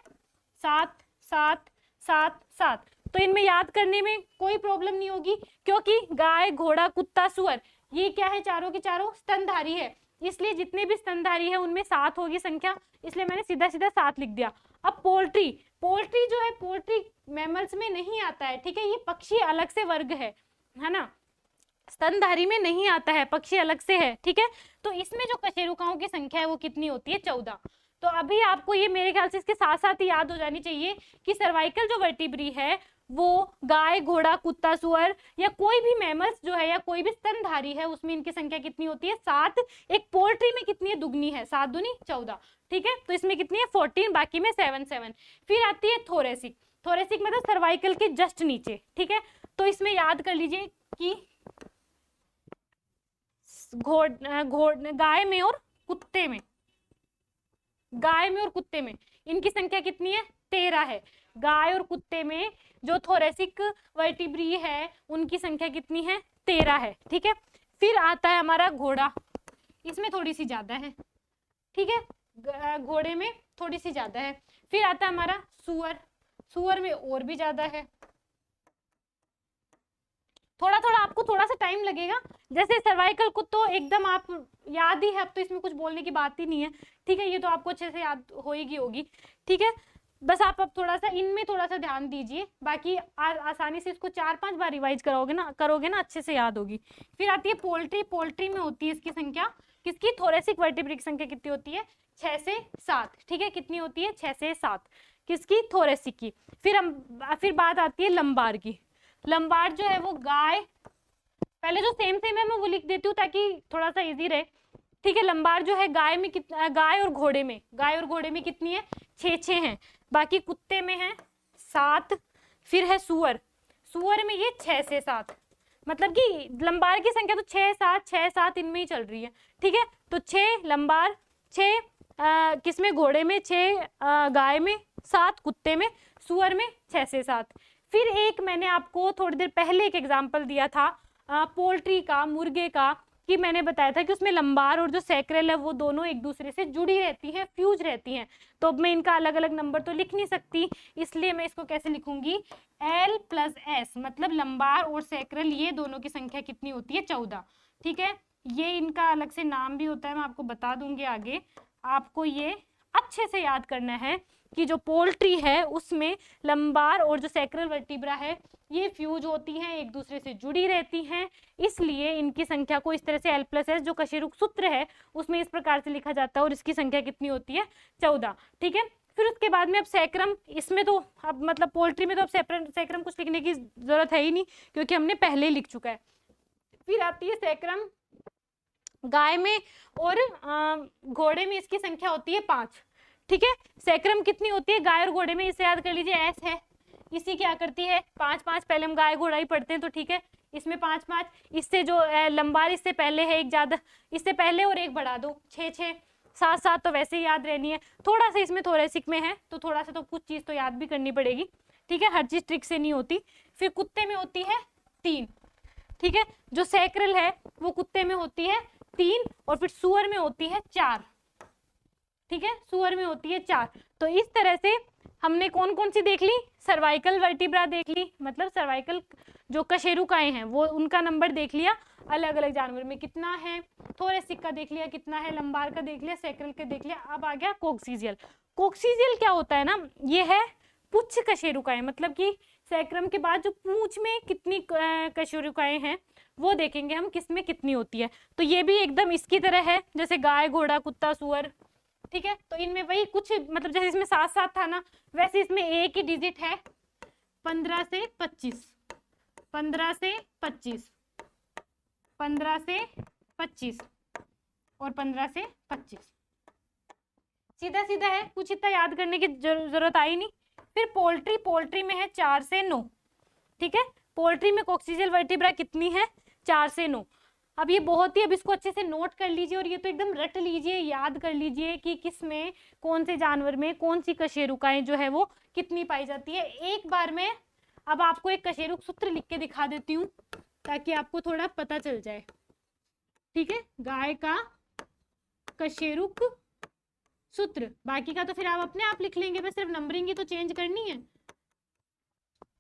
7 7 7 7, तो इनमें याद करने में कोई प्रॉब्लम नहीं होगी क्योंकि गाय, घोड़ा, कुत्ता, सुअर ये क्या है, चारों के चारों स्तनधारी है, इसलिए जितने भी स्तनधारी है उनमें 7 होगी संख्या, इसलिए मैंने सीधा सीधा 7 लिख दिया। अब पोल्ट्री, पोल्ट्री जो है, पोल्ट्री मैमल्स में नहीं आता है, ठीक है, ये पक्षी अलग से वर्ग है ना, स्तनधारी में नहीं आता है, पक्षी अलग से है, ठीक है। तो इसमें जो कशेरुकाओं की संख्या है वो कितनी होती है, 14। तो अभी आपको ये मेरे ख्याल से इसके साथ साथ ही याद हो जानी चाहिए कि सर्वाइकल जो वर्टिब्री है वो गाय, घोड़ा, कुत्ता, सुअर या कोई भी मैमल्स जो है या कोई भी स्तनधारी है उसमें इनकी संख्या कितनी होती है, 7। एक पोल्ट्री में कितनी है, दुगनी है, 7 दूनी 14, ठीक है। तो इसमें कितनी है, 14, बाकी में 7 7। फिर आती है थोरेसिक, थोरेसिक मतलब सर्वाइकल के जस्ट नीचे, ठीक है। तो इसमें याद कर लीजिए कि गाय में और कुत्ते में, गाय में और कुत्ते में इनकी संख्या कितनी है? 13 है। गाय और कुत्ते में जो थोरेसिक वर्टिब्री है उनकी संख्या कितनी है? 13 है। ठीक है, फिर आता है हमारा घोड़ा, इसमें थोड़ी सी ज्यादा है। ठीक है, घोड़े में थोड़ी सी ज्यादा है। फिर आता है हमारा सुअर, सुअर में और भी ज्यादा है। थोड़ा थोड़ा आपको थोड़ा सा टाइम लगेगा, जैसे सर्वाइकल को तो एकदम आप याद ही है, अब तो इसमें कुछ बोलने की बात ही नहीं है। ठीक है, ये तो आपको अच्छे से याद होगी। ठीक है, बस आप अब थोड़ा सा इनमें थोड़ा सा ध्यान दीजिए, बाकी आसानी से इसको 4-5 बार रिवाइज करोगे ना अच्छे से याद होगी। फिर आती है पोल्ट्री, पोल्ट्री में होती है इसकी संख्या, किसकी? थोरेसिक वर्टिब्री की संख्या कितनी होती है? 6 से 7। ठीक है, कितनी होती है? 6 से 7 किसकी? थोरेसिक की। फिर बात आती है लंबार की। लंबार जो है वो गाय, पहले जो सेम है मैं वो लिख देती हूँ ताकि थोड़ा सा इजी रहे। ठीक है, लंबार जो है गाय में गाय और घोड़े में कितनी है? 6 है। बाकी कुत्ते में है 7। फिर है सुअर, सुअर में ये 6 से 7, मतलब कि लंबार की संख्या तो 6-7 इनमें ही चल रही है। ठीक है, तो 6 लंबार, 6 किसमें? घोड़े में, 6 गाय में, 7 कुत्ते में, सुअर में 6 से 7। फिर एक मैंने आपको थोड़ी देर पहले एक एग्जाम्पल दिया था पोल्ट्री का, मुर्गे का, कि मैंने बताया था कि उसमें लंबार और जो सैक्रल है वो दोनों एक दूसरे से जुड़ी रहती हैं, फ्यूज रहती हैं। तो अब मैं इनका अलग अलग नंबर तो लिख नहीं सकती, इसलिए मैं इसको कैसे लिखूंगी? L+S, मतलब लंबार और सैक्रल ये दोनों की संख्या कितनी होती है? 14। ठीक है, ये इनका अलग से नाम भी होता है, मैं आपको बता दूंगी आगे। आपको ये अच्छे से याद करना है कि जो पोल्ट्री है उसमें लंबार और जो सैक्रल वर्टिब्रा है ये फ्यूज होती हैं, एक दूसरे से जुड़ी रहती हैं, इसलिए इनकी संख्या को इस तरह से L+S जो कशेरुक सूत्र है उसमें इस प्रकार से लिखा जाता है, और इसकी संख्या कितनी होती है? 14। ठीक है, फिर उसके बाद में अब सैक्रम, इसमें तो अब मतलब पोल्ट्री में तो अब सैक्रम कुछ लिखने की जरूरत है ही नहीं क्योंकि हमने पहले ही लिख चुका है। फिर आती है सैक्रम, गाय में और घोड़े में इसकी संख्या होती है 5। ठीक है, सैक्रम कितनी होती है गाय और घोड़े में? इसे याद कर लीजिए, S है, इसी क्या करती है? 5-5, पहले हम गाय घोड़ा ही पढ़ते हैं तो ठीक है, इसमें 5-5, इससे जो लंबार इससे पहले है एक ज्यादा, इससे पहले और एक बढ़ा दो, 6-6, 7-7 तो वैसे ही याद रहनी है। थोड़ा सा इसमें थोरेसिक में है तो थोड़ा सा तो कुछ चीज तो याद भी करनी पड़ेगी। ठीक है, हर चीज ट्रिक से नहीं होती। फिर कुत्ते में होती है 3। ठीक है, जो सैक्रल है वो कुत्ते में होती है 3, और फिर सुअर में होती है 4। ठीक है, सुअर में होती है 4। तो इस तरह से हमने कौन कौन सी देख ली? सर्वाइकल वर्टिब्रा देख ली, मतलब सर्वाइकल जो कशेरुकाएं हैं वो उनका नंबर देख लिया, अलग अलग जानवर में कितना है, थोरेसिक का देख लिया कितना है, लंबार का देख लिया, सैक्रल का देख लिया। अब आ गया कोक्सीजियल। कोक्सीजियल क्या होता है ना, ये है पुच्छ कशेरुकाएं, मतलब कि सैक्रम के बाद जो पूंछ में कितनी कशेरुकाएं हैं वो देखेंगे हम, किसमें कितनी होती है। तो ये भी एकदम इसकी तरह है जैसे गाय, घोड़ा, कुत्ता, सुअर। ठीक है, तो इनमें वही कुछ, मतलब जैसे इसमें 7-7 था ना, वैसे इसमें एक ही डिजिट है 15 से 25, 15 से 25, 15 से 25 और 15 से 25। सीधा सीधा है, कुछ इतना याद करने की जरूरत आई नहीं। फिर पोल्ट्री, पोल्ट्री में है 4 से 9। ठीक है, पोल्ट्री में कोक्सीजियल वर्टिब्रा कितनी है? 4 से 9। अब ये बहुत ही, अब इसको अच्छे से नोट कर लीजिए और ये तो एकदम रट लीजिए, याद कर लीजिए कि किस में, कौन से जानवर में कौन सी कशेरुकाएं जो है वो कितनी पाई जाती है। एक बार में अब आपको एक कशेरुक सूत्र लिख के दिखा देती हूँ ताकि आपको थोड़ा पता चल जाए। ठीक है, गाय का कशेरुक सूत्र, बाकी का तो फिर आप अपने आप लिख लेंगे, बस सिर्फ नंबरिंग ही तो चेंज करनी है।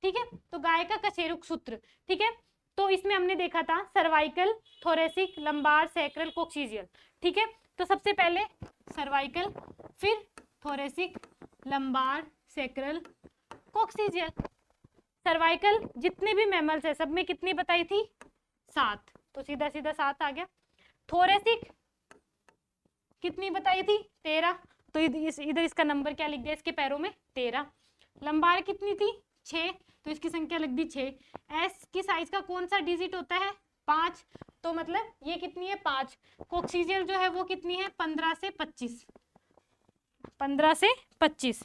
ठीक है, तो गाय का कशेरुक सूत्र। ठीक है, तो इसमें हमने देखा था सर्वाइकल, थोरेसिक, लंबार, सैक्रल, कोक्सीजियल। ठीक है, तो सबसे पहले सर्वाइकल, फिर थोरेसिक, लंबार, सैक्रल, कोक्सीजियल। सर्वाइकल जितने भी मैमल्स है सब में कितनी बताई थी? 7, तो सीधा सीधा 7 आ गया। थोरेसिक कितनी बताई थी? 13, तो इधर इसका नंबर क्या लिख दिया इसके पैरों में? 13। लंबार कितनी थी? 6, तो इसकी संख्या लग दी 6। एस की साइज का कौन सा डिजिट होता है? 5, तो मतलब ये कितनी है? 5। कोक्सीजियल जो है वो कितनी है? 15 से 25, 15 से 25।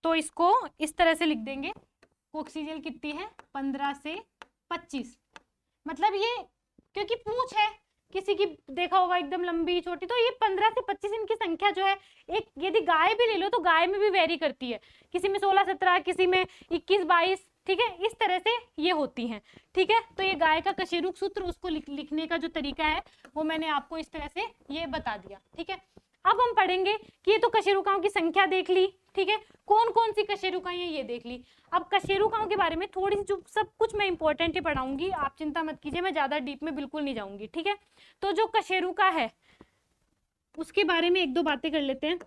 तो इसको इस तरह से लिख देंगे, कोक्सीजियल कितनी है? 15 से 25, मतलब ये क्योंकि पूंछ है, किसी की देखा होगा एकदम लंबी छोटी, तो ये 15 से 25 इनकी संख्या जो है, एक यदि गाय भी ले लो तो गाय में भी वेरी करती है, किसी में 16-17, किसी में 21-22, ठीक है, इस तरह से ये होती हैं, ठीक है। तो ये गाय का कशेरुक सूत्र, उसको लिखने का जो तरीका है वो मैंने आपको इस तरह से ये बता दिया, ठीक है। अब हम पढ़ेंगे कि ये तो कशेरुकाओं की संख्या देख ली, ठीक है, कौन कौन सी कशेरुकाएं ये देख ली। अब कशेरुकाओं के बारे में थोड़ी सी, जो सब कुछ मैं इंपॉर्टेंट ही पढ़ाऊंगी, आप चिंता मत कीजिए, मैं ज्यादा डीप में बिल्कुल नहीं जाऊंगी, ठीक है। तो जो कशेरुका है उसके बारे में एक दो बातें कर लेते हैं।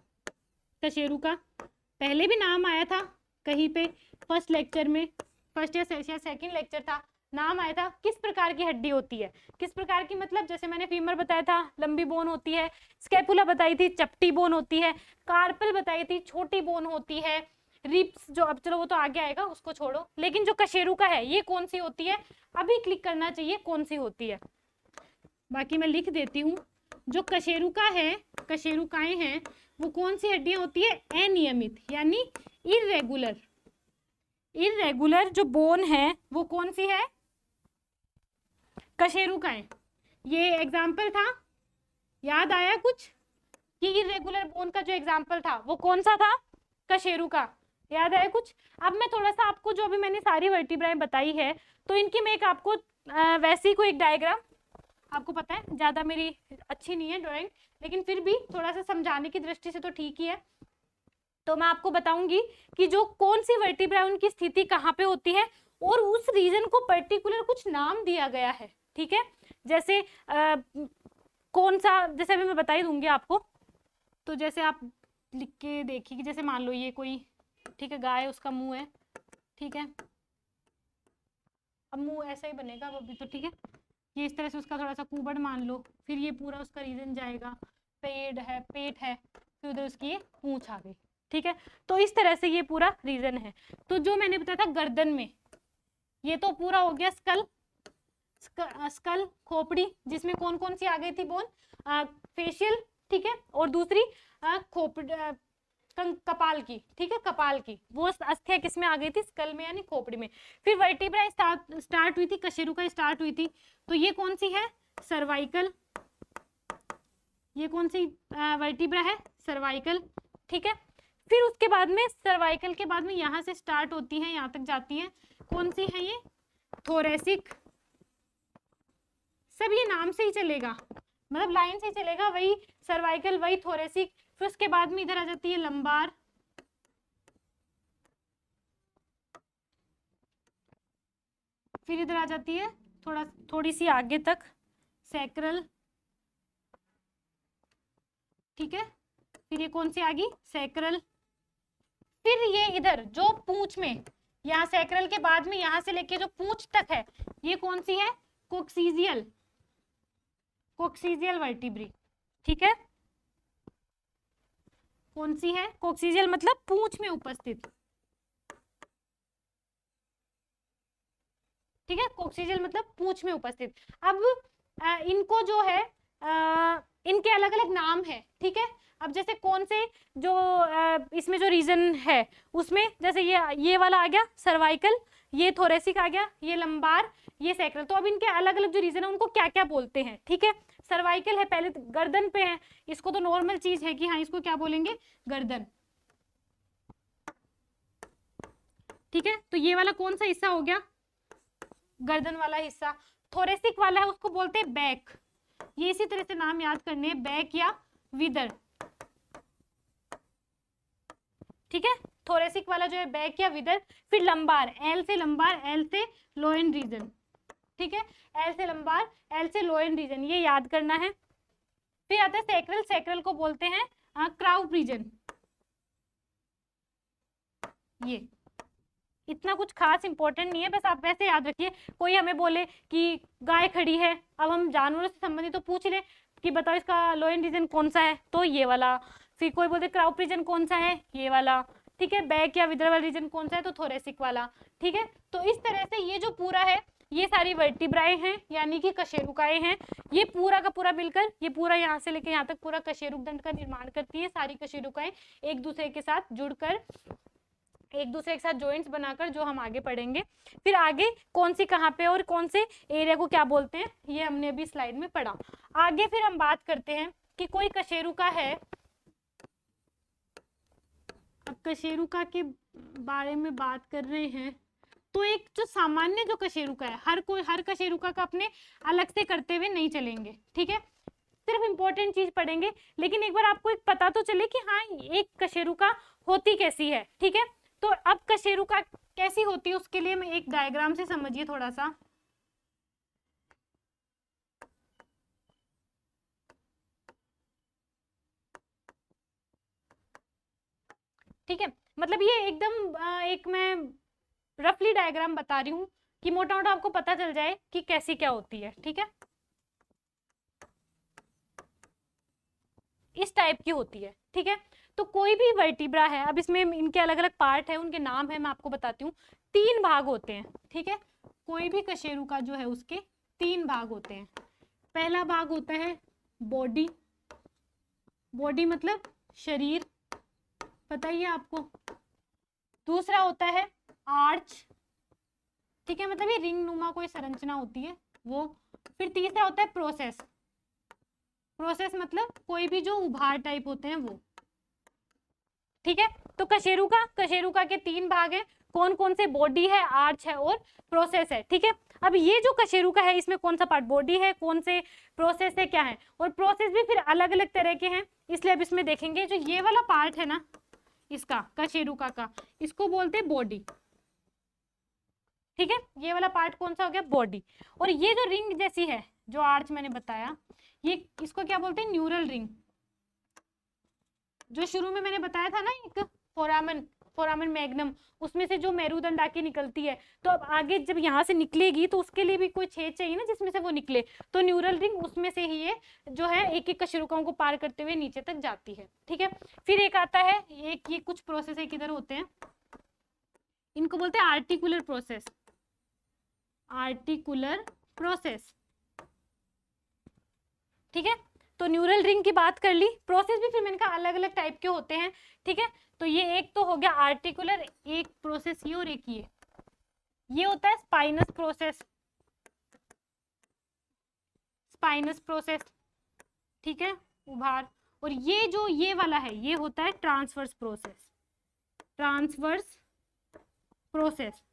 कशेरुका पहले भी नाम आया था कहीं पे, फर्स्ट लेक्चर में, फर्स्ट या सेकंड लेक्चर था, नाम आया था। किस प्रकार की हड्डी होती है, किस प्रकार की, मतलब जैसे मैंने फीमर बताया था लंबी बोन होती है, स्कैपुला बताई थी चपटी बोन होती है, कार्पल बताई थी छोटी बोन होती है, रिब्स जो, अब चलो वो तो आगे आएगा उसको छोड़ो, लेकिन जो कशेरुका है ये कौन सी होती है, अभी क्लिक करना चाहिए कौन सी होती है, बाकी मैं लिख देती हूँ। जो कशेरुका है, कशेरुकाएं हैं, वो कौन सी हड्डियां होती है, अनियमित यानी इरेगुलर, इरेगुलर जो बोन है वो कौन सी है, कशेरुकाएं। ये एग्जाम्पल था, याद आया कुछ कि इरेगुलर बोन का जो एग्जाम्पल था वो कौन सा था, कशेरुका, याद आया कुछ। अब मैं थोड़ा सा आपको, जो अभी मैंने सारी वर्टिब्राएं बताई है, तो इनकी मैं एक आपको वैसी कोई एक डायग्राम, आपको पता है ज्यादा मेरी अच्छी नहीं है ड्राइंग, लेकिन फिर भी थोड़ा सा समझाने की दृष्टि से तो ठीक ही है। तो मैं आपको बताऊंगी कि जो कौन सी वर्टिब्रा उनकी स्थिति कहाँ पे होती है, और उस रीजन को पर्टिकुलर कुछ नाम दिया गया है, ठीक है। जैसे कौन सा, जैसे अभी मैं बता ही दूंगी आपको। तो जैसे आप लिख के देखिए कि जैसे मान लो ये कोई, ठीक है, गाय, उसका मुंह है, ठीक है, अब मुंह ऐसा ही बनेगा अब अभी तो, ठीक है, ये इस तरह से उसका थोड़ा सा कुबड़ मान लो, फिर ये पूरा उसका रीजन जाएगा, पेट है, पेट है, फिर उधर उसकी ये पूंछ आ गई, ठीक है। तो इस तरह से ये पूरा रीजन है। तो जो मैंने बताया था गर्दन में, ये तो पूरा हो गया स्कल, स्कल खोपड़ी, जिसमें कौन कौन सी आ गई थी बोन, फेशियल, ठीक है, और दूसरी खोपड़ी, कपाल की, ठीक है, कपाल की, वो अस्थिया किस में आ गई थी, स्कल में यानी खोपड़ी में। फिर वर्टिब्रा स्टार्ट हुई थी, कशेरुका स्टार्ट हुई थी, तो ये कौन सी है, सर्वाइकल, ये कौन सी वर्टिब्रा है, सर्वाइकल, ठीक है। फिर उसके बाद में, सर्वाइकल के बाद में यहाँ से स्टार्ट होती है, यहाँ तक जाती है, कौन सी है ये, थोरेसिक, सब ये नाम से ही चलेगा, मतलब लाइन से ही चलेगा, वही सर्वाइकल, वही थोरेसिक। फिर उसके बाद में इधर आ जाती है लंबार, फिर इधर आ जाती है थोड़ी सी आगे तक सैक्रल, ठीक है, फिर ये कौन सी आ गई, सैक्रल। फिर ये इधर जो पूंछ में, यहाँ सैक्रल के बाद में यहाँ से लेके जो पूंछ तक है, ये कौन सी है, कोक्सीजियल, कोक्सीजियल वर्टिब्री, ठीक है, कौन सी है, कोक्सीजियल मतलब पूंछ में उपस्थित, ठीक है, कोक्सीजियल मतलब पूंछ में उपस्थित। अब इनको जो है इनके अलग अलग नाम है, ठीक है। अब जैसे कौन से जो इसमें जो रीजन है उसमें, जैसे ये वाला आ गया सर्वाइकल, ये थोरेसिक आ गया, ये लंबार, ये सैक्रल। तो अब इनके अलग अलग जो रीजन है उनको क्या क्या बोलते हैं, ठीक है। सर्वाइकल है, पहले गर्दन पे है, इसको तो नॉर्मल चीज है कि हाँ इसको क्या बोलेंगे, गर्दन, ठीक है। तो ये वाला कौन सा हिस्सा हो गया, गर्दन वाला हिस्सा। थोरेसिक वाला है उसको बोलते हैं बैक, ये इसी तरह से नाम याद करने हैं, बैक या विदर, ठीक है। थोरेसिक वाला जो है बैक या विदर। फिर लंबार, एल से लंबार, एल से लोएन रीजन, ठीक है, एल से लंबार, एल से लोएन रीजन, ये याद करना है। फिर आता है सैक्रल, सैक्रल को बोलते हैं क्राउप रीजन। ये इतना कुछ खास इंपॉर्टेंट नहीं है, बस आप वैसे याद रखिए। कोई हमें बोले कि गाय खड़ी है, अब हम जानवरों से संबंधित तो पूछ ले कि बताओ इसका लोएन रीजन कौन सा है, तो ये वाला। फिर कोई बोलते क्राउप रीजन कौन सा है, ये वाला, ठीक है। बैक या विदर वाला रीजन कौन सा है, तो थोरेसिक वाला, ठीक है। तो इस तरह से ये जो पूरा है, ये सारी वर्टिब्राएं हैं, यानी कि कशेरुकाएं हैं। ये पूरा का पूरा मिलकर, ये पूरा यहाँ से लेकर यहाँ तक पूरा कशेरुक दंड का निर्माण करती है। सारी कशेरुकाएं एक दूसरे के साथ जुड़कर एक दूसरे के साथ जॉइंट्स बनाकर, जो हम आगे पढ़ेंगे। फिर आगे कौन सी कहाँ पे और कौन से एरिया को क्या बोलते हैं, ये हमने अभी स्लाइड में पढ़ा। आगे फिर हम बात करते हैं कि कोई कशेरुका है। अब कशेरुका के बारे में बात कर रहे हैं, तो एक जो सामान्य जो कशेरुका है, हर कशेरुका का अपने अलग से करते हुए नहीं चलेंगे, ठीक है, सिर्फ इंपॉर्टेंट चीज पढ़ेंगे। लेकिन एक बार आपको एक पता तो चले कि हाँ एक कशेरुका होती कैसी है, ठीक है। तो अब कशेरुका कैसी होती है उसके लिए मैं एक डायग्राम से समझिए थोड़ा सा। ठीक है, मतलब ये एकदम एक मैं रफली डायग्राम बता रही हूँ कि मोटा मोटा आपको पता चल जाए कि कैसी क्या होती है, ठीक है। इस टाइप की होती है, ठीक है। तो कोई भी वर्टिब्रा है, अब इसमें इनके अलग अलग पार्ट है, उनके नाम है, मैं आपको बताती हूँ। 3 भाग होते हैं, ठीक है। कोई भी कशेरुका जो है उसके 3 भाग होते हैं। पहला भाग होता है बॉडी, बॉडी मतलब शरीर, पता ही है आपको। दूसरा होता है आर्च, ठीक है, मतलब ये रिंग नुमा कोई संरचना होती है वो। फिर तीसरा होता है प्रोसेस, प्रोसेस मतलब कोई भी जो उभार टाइप होते हैं वो, ठीक है। तो कशेरुका के 3 भाग हैं, कौन कौन से, बॉडी है, आर्च है और प्रोसेस है, ठीक है। अब ये जो कशेरुका है इसमें कौन सा पार्ट बॉडी है, कौन से प्रोसेस है, क्या है, और प्रोसेस भी फिर अलग अलग तरह के हैं, इसलिए अब इसमें देखेंगे। जो ये वाला पार्ट है ना इसका, कशेरुका का, इसको बोलते हैं बॉडी, ठीक है। ये वाला पार्ट कौन सा हो गया, बॉडी। और ये जो रिंग जैसी है, जो आर्च मैंने बताया, ये इसको क्या बोलते हैं, न्यूरल रिंग। जो शुरू में मैंने बताया था ना एक फोरामन मैग्नम, उसमें से जो मेरुदंड आके निकलती है, तो अब आगे जब यहाँ से निकलेगी तो उसके लिए भी कोई छेद चाहिए ना जिसमें से वो निकले, तो न्यूरल रिंग उसमें से ही ये जो है एक एक कशेरुकाओं को पार करते हुए नीचे तक जाती है, ठीक है। फिर एक आता है, एक ये कुछ प्रोसेस एक इधर होते हैं, इनको बोलते हैं आर्टिकुलर प्रोसेस, आर्टिकुलर प्रोसेस, ठीक है। तो न्यूरल रिंग की बात कर ली, प्रोसेस भी फिर मैंने कहा अलग अलग टाइप के होते हैं, ठीक है। तो ये एक तो हो गया आर्टिकुलर, एक प्रोसेस ये, और एक ये होता है स्पाइनस प्रोसेस, स्पाइनस प्रोसेस, ठीक है, उभार। और ये जो ये वाला है ये होता है ट्रांसवर्स प्रोसेस, ट्रांसवर्स प्रोसेस,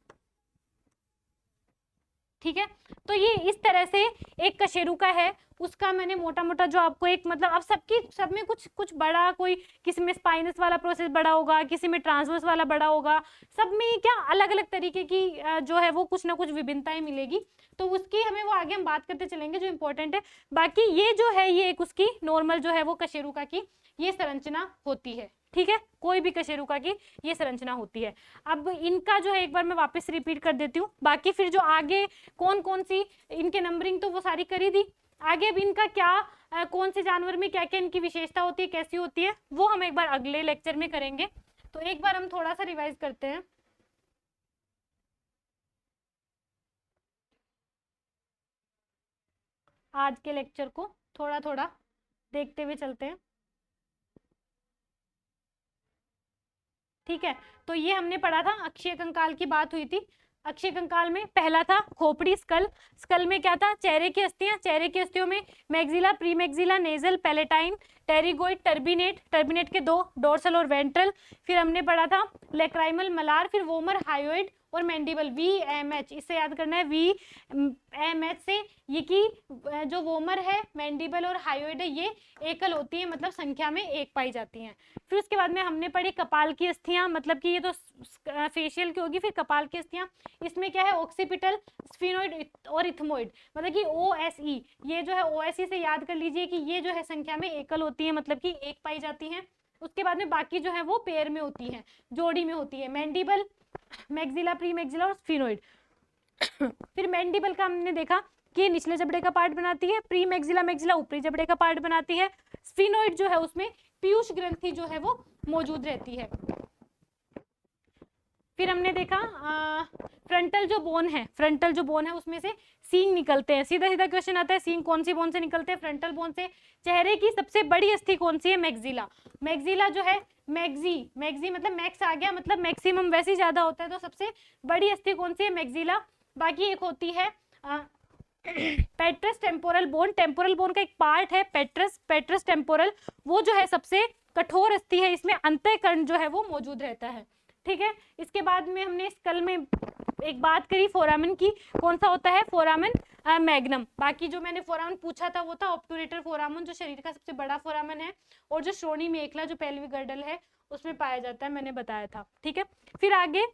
ठीक है। तो ये इस तरह से एक कशेरुका है, उसका मैंने मोटा मोटा जो आपको एक मतलब, अब सब में कुछ कुछ बड़ा, कोई किसी में स्पाइनस वाला प्रोसेस बड़ा होगा, किसी में ट्रांसवर्स वाला बड़ा होगा, सब में क्या अलग अलग तरीके की जो है वो कुछ ना कुछ विभिन्नताएं मिलेगी। तो उसकी हमें वो आगे हम बात करते चलेंगे जो इंपॉर्टेंट है। बाकी ये जो है ये एक उसकी नॉर्मल जो है वो कशेरुका की ये संरचना होती है, ठीक है। कोई भी कशेरुका की ये संरचना होती है। अब इनका जो है एक बार मैं वापस रिपीट कर देती हूँ, बाकी फिर जो आगे कौन कौन सी इनके नंबरिंग तो वो सारी करी दी। आगे अब इनका क्या कौन से जानवर में क्या क्या इनकी विशेषता होती है, कैसी होती है, वो हम एक बार अगले लेक्चर में करेंगे। तो एक बार हम थोड़ा सा रिवाइज करते हैं। आज के लेक्चर को थोड़ा थोड़ा देखते हुए चलते हैं, ठीक है। तो ये हमने पढ़ा था, अक्षीय कंकाल की बात हुई थी। अक्षीय कंकाल में पहला था खोपड़ी, स्कल। स्कल में क्या था, चेहरे की अस्थियां, चेहरे की अस्थियों में maxilla, premaxilla, nasal, palatine, pterygoid, turbinate, turbinate के 2 डोर्सल और वेंट्रल। फिर हमने पढ़ा था लेक्राइमल, मलार, फिर वोमर, हायोइड और मैंडिबल, VMH, इससे याद करना है VMH से, ये की जो वोमर है, मैंडिबल और हायोइड है ये एकल होती है, मतलब संख्या में 1 पाई जाती हैं। फिर उसके बाद में हमने पढ़ी कपाल की अस्थियां, मतलब कि ये तो फेशियल की होगी। फिर कपाल की अस्थियां, इसमें क्या है, ऑक्सीपिटल, स्फिनोइड और इथमोइड, मतलब कि OSE, ये जो है OSE से याद कर लीजिए कि ये जो है संख्या में एकल होती है, मतलब कि 1 पाई जाती है। उसके बाद में बाकी जो है वो पेयर में होती है, जोड़ी में होती है, मैंडिबल, मैक्सिला, प्री मैक्सिला और स्फिनोइड। फिर मैंडिबल का हमने देखा कि निचले जबड़े का पार्ट बनाती है, प्री मैक्सिला, मैक्सिला ऊपरी जबड़े का पार्ट बनाती है, स्फिनोइड जो है उसमें पीयूष ग्रंथि जो है वो मौजूद रहती है। फिर हमने देखा फ्रंटल जो बोन है उसमें से सींग निकलते हैं। सीधा सीधा क्वेश्चन आता है, सींग कौन सी बोन से निकलते हैं? फ्रंटल बोन से। चेहरे की सबसे बड़ी अस्थि कौन सी है? मैक्सिला। मैक्सिला जो है, मैक्सी मतलब मैक्स आ गया, मतलब मैक्सिमम वैसे ही ज्यादा होता है, तो सबसे बड़ी अस्थि कौन सी है? मैक्सिला। बाकी एक होती है पेट्रस टेम्पोरल बोन। टेम्पोरल बोन का एक पार्ट है पेट्रस टेम्पोरल, वो जो है सबसे कठोर अस्थि है, इसमें अंतःकरण जो है वो मौजूद रहता है। ठीक है, इसके बाद में हमने स्कल में एक बात करी फोरामेन की, कौन सा होता है? Foramen magnum. बाकी जो मैंने फोरामेन पूछा था वो था ऑब्टूरेटर फोरामेन, जो शरीर का सबसे बड़ा फोरामेन है, और जो श्रोणि मेखला जो पेल्विक गर्डल है उसमें पाया जाता है, मैंने बताया था। ठीक है, फिर आगे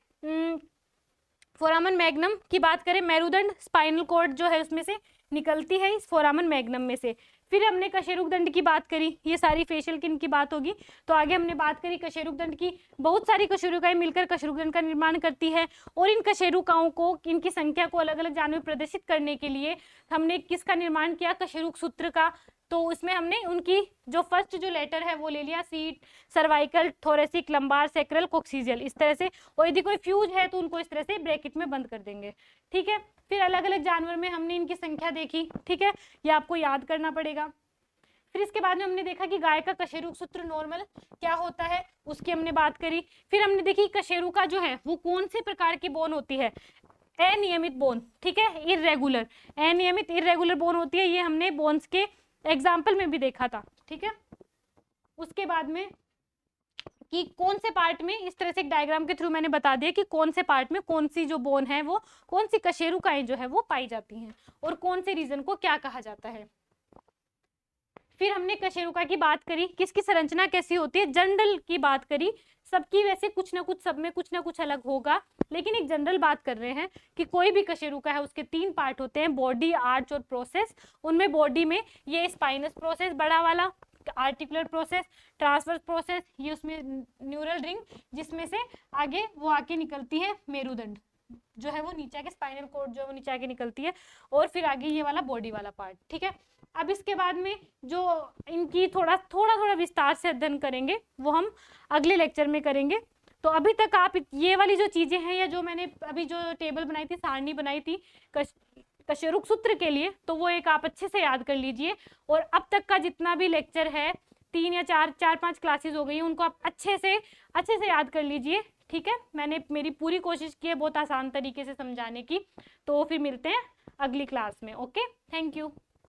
फोरामेन मैग्नम की बात करें, मेरुदंड स्पाइनल कॉर्ड जो है उसमें से निकलती है इस फोरामेन मैग्नम में से। फिर हमने कशेरुक दंड की बात करी, ये सारी फेशियल किन की बात होगी, तो आगे हमने बात करी कशेरुक दंड की। बहुत सारी कशेरुकाएं मिलकर कशेरुक दंड का निर्माण करती है, और इन कशेरुकाओं को, इनकी संख्या को अलग अलग जानवर प्रदर्शित करने के लिए हमने किसका निर्माण किया? कशेरुक सूत्र का। तो उसमें हमने उनकी जो फर्स्ट जो लेटर है वो ले लिया, सीट, cervical, thoracic, lumbar, sacral, coccygeal, इस तरह से। और यदि कोई फ्यूज है तो उनको इस तरह से ब्रैकेट में बंद कर देंगे। ठीक है, फिर अलग अलग जानवर में हमने इनकी संख्या देखी। ठीक है, ये आपको याद करना पड़ेगा। फिर इसके बाद में हमने देखा कि गाय का कशेरुक सूत्र नॉर्मल क्या होता है, उसकी हमने बात करी। फिर हमने देखी कशेरुका जो है वो कौन से प्रकार की बोन होती है? अनियमित बोन। ठीक है, इरेगुलर, अनियमित इरेगुलर बोन होती है, ये हमने बोन्स के एग्जाम्पल में भी देखा था। ठीक है, उसके बाद में कि कौन से पार्ट में, इस तरह से एक डायग्राम के थ्रू मैंने बता दिया कि कौन से पार्ट में कौन सी जो बोन है वो, कौन सी कशेरुकाएं जो है वो पाई जाती हैं, और कौन से रीजन को क्या कहा जाता है। फिर हमने कशेरुका की बात करी, किसकी संरचना कैसी होती है, जनरल की बात करी। सबकी वैसे कुछ ना कुछ, सब में कुछ ना कुछ अलग होगा, लेकिन एक जनरल बात कर रहे हैं कि कोई भी कशेरुका है उसके 3 पार्ट होते हैं, बॉडी, आर्च और प्रोसेस। उनमें बॉडी में ये स्पाइनस प्रोसेस बड़ा वाला, आर्टिकुलर प्रोसेस, ट्रांसवर्स प्रोसेस, ये उसमें न्यूरल रिंग जिसमें से आगे वो आके निकलती है मेरुदंड जो है वो नीचे के स्पाइनल कॉर्ड जो है वो नीचे आके निकलती है, और फिर आगे ये वाला बॉडी वाला पार्ट। ठीक है, अब इसके बाद में जो इनकी थोड़ा विस्तार से अध्ययन करेंगे वो हम अगले लेक्चर में करेंगे। तो अभी तक आप ये वाली जो चीजें हैं, या जो मैंने अभी जो टेबल बनाई थी, सारणी बनाई थी कशेरुक सूत्र के लिए, तो वो एक आप अच्छे से याद कर लीजिए। और अब तक का जितना भी लेक्चर है, 3 या 4-5 क्लासेस हो गई हैं, उनको आप अच्छे से याद कर लीजिए। ठीक है, मैंने मेरी पूरी कोशिश की है बहुत आसान तरीके से समझाने की। तो फिर मिलते हैं अगली क्लास में। Okay, thank you.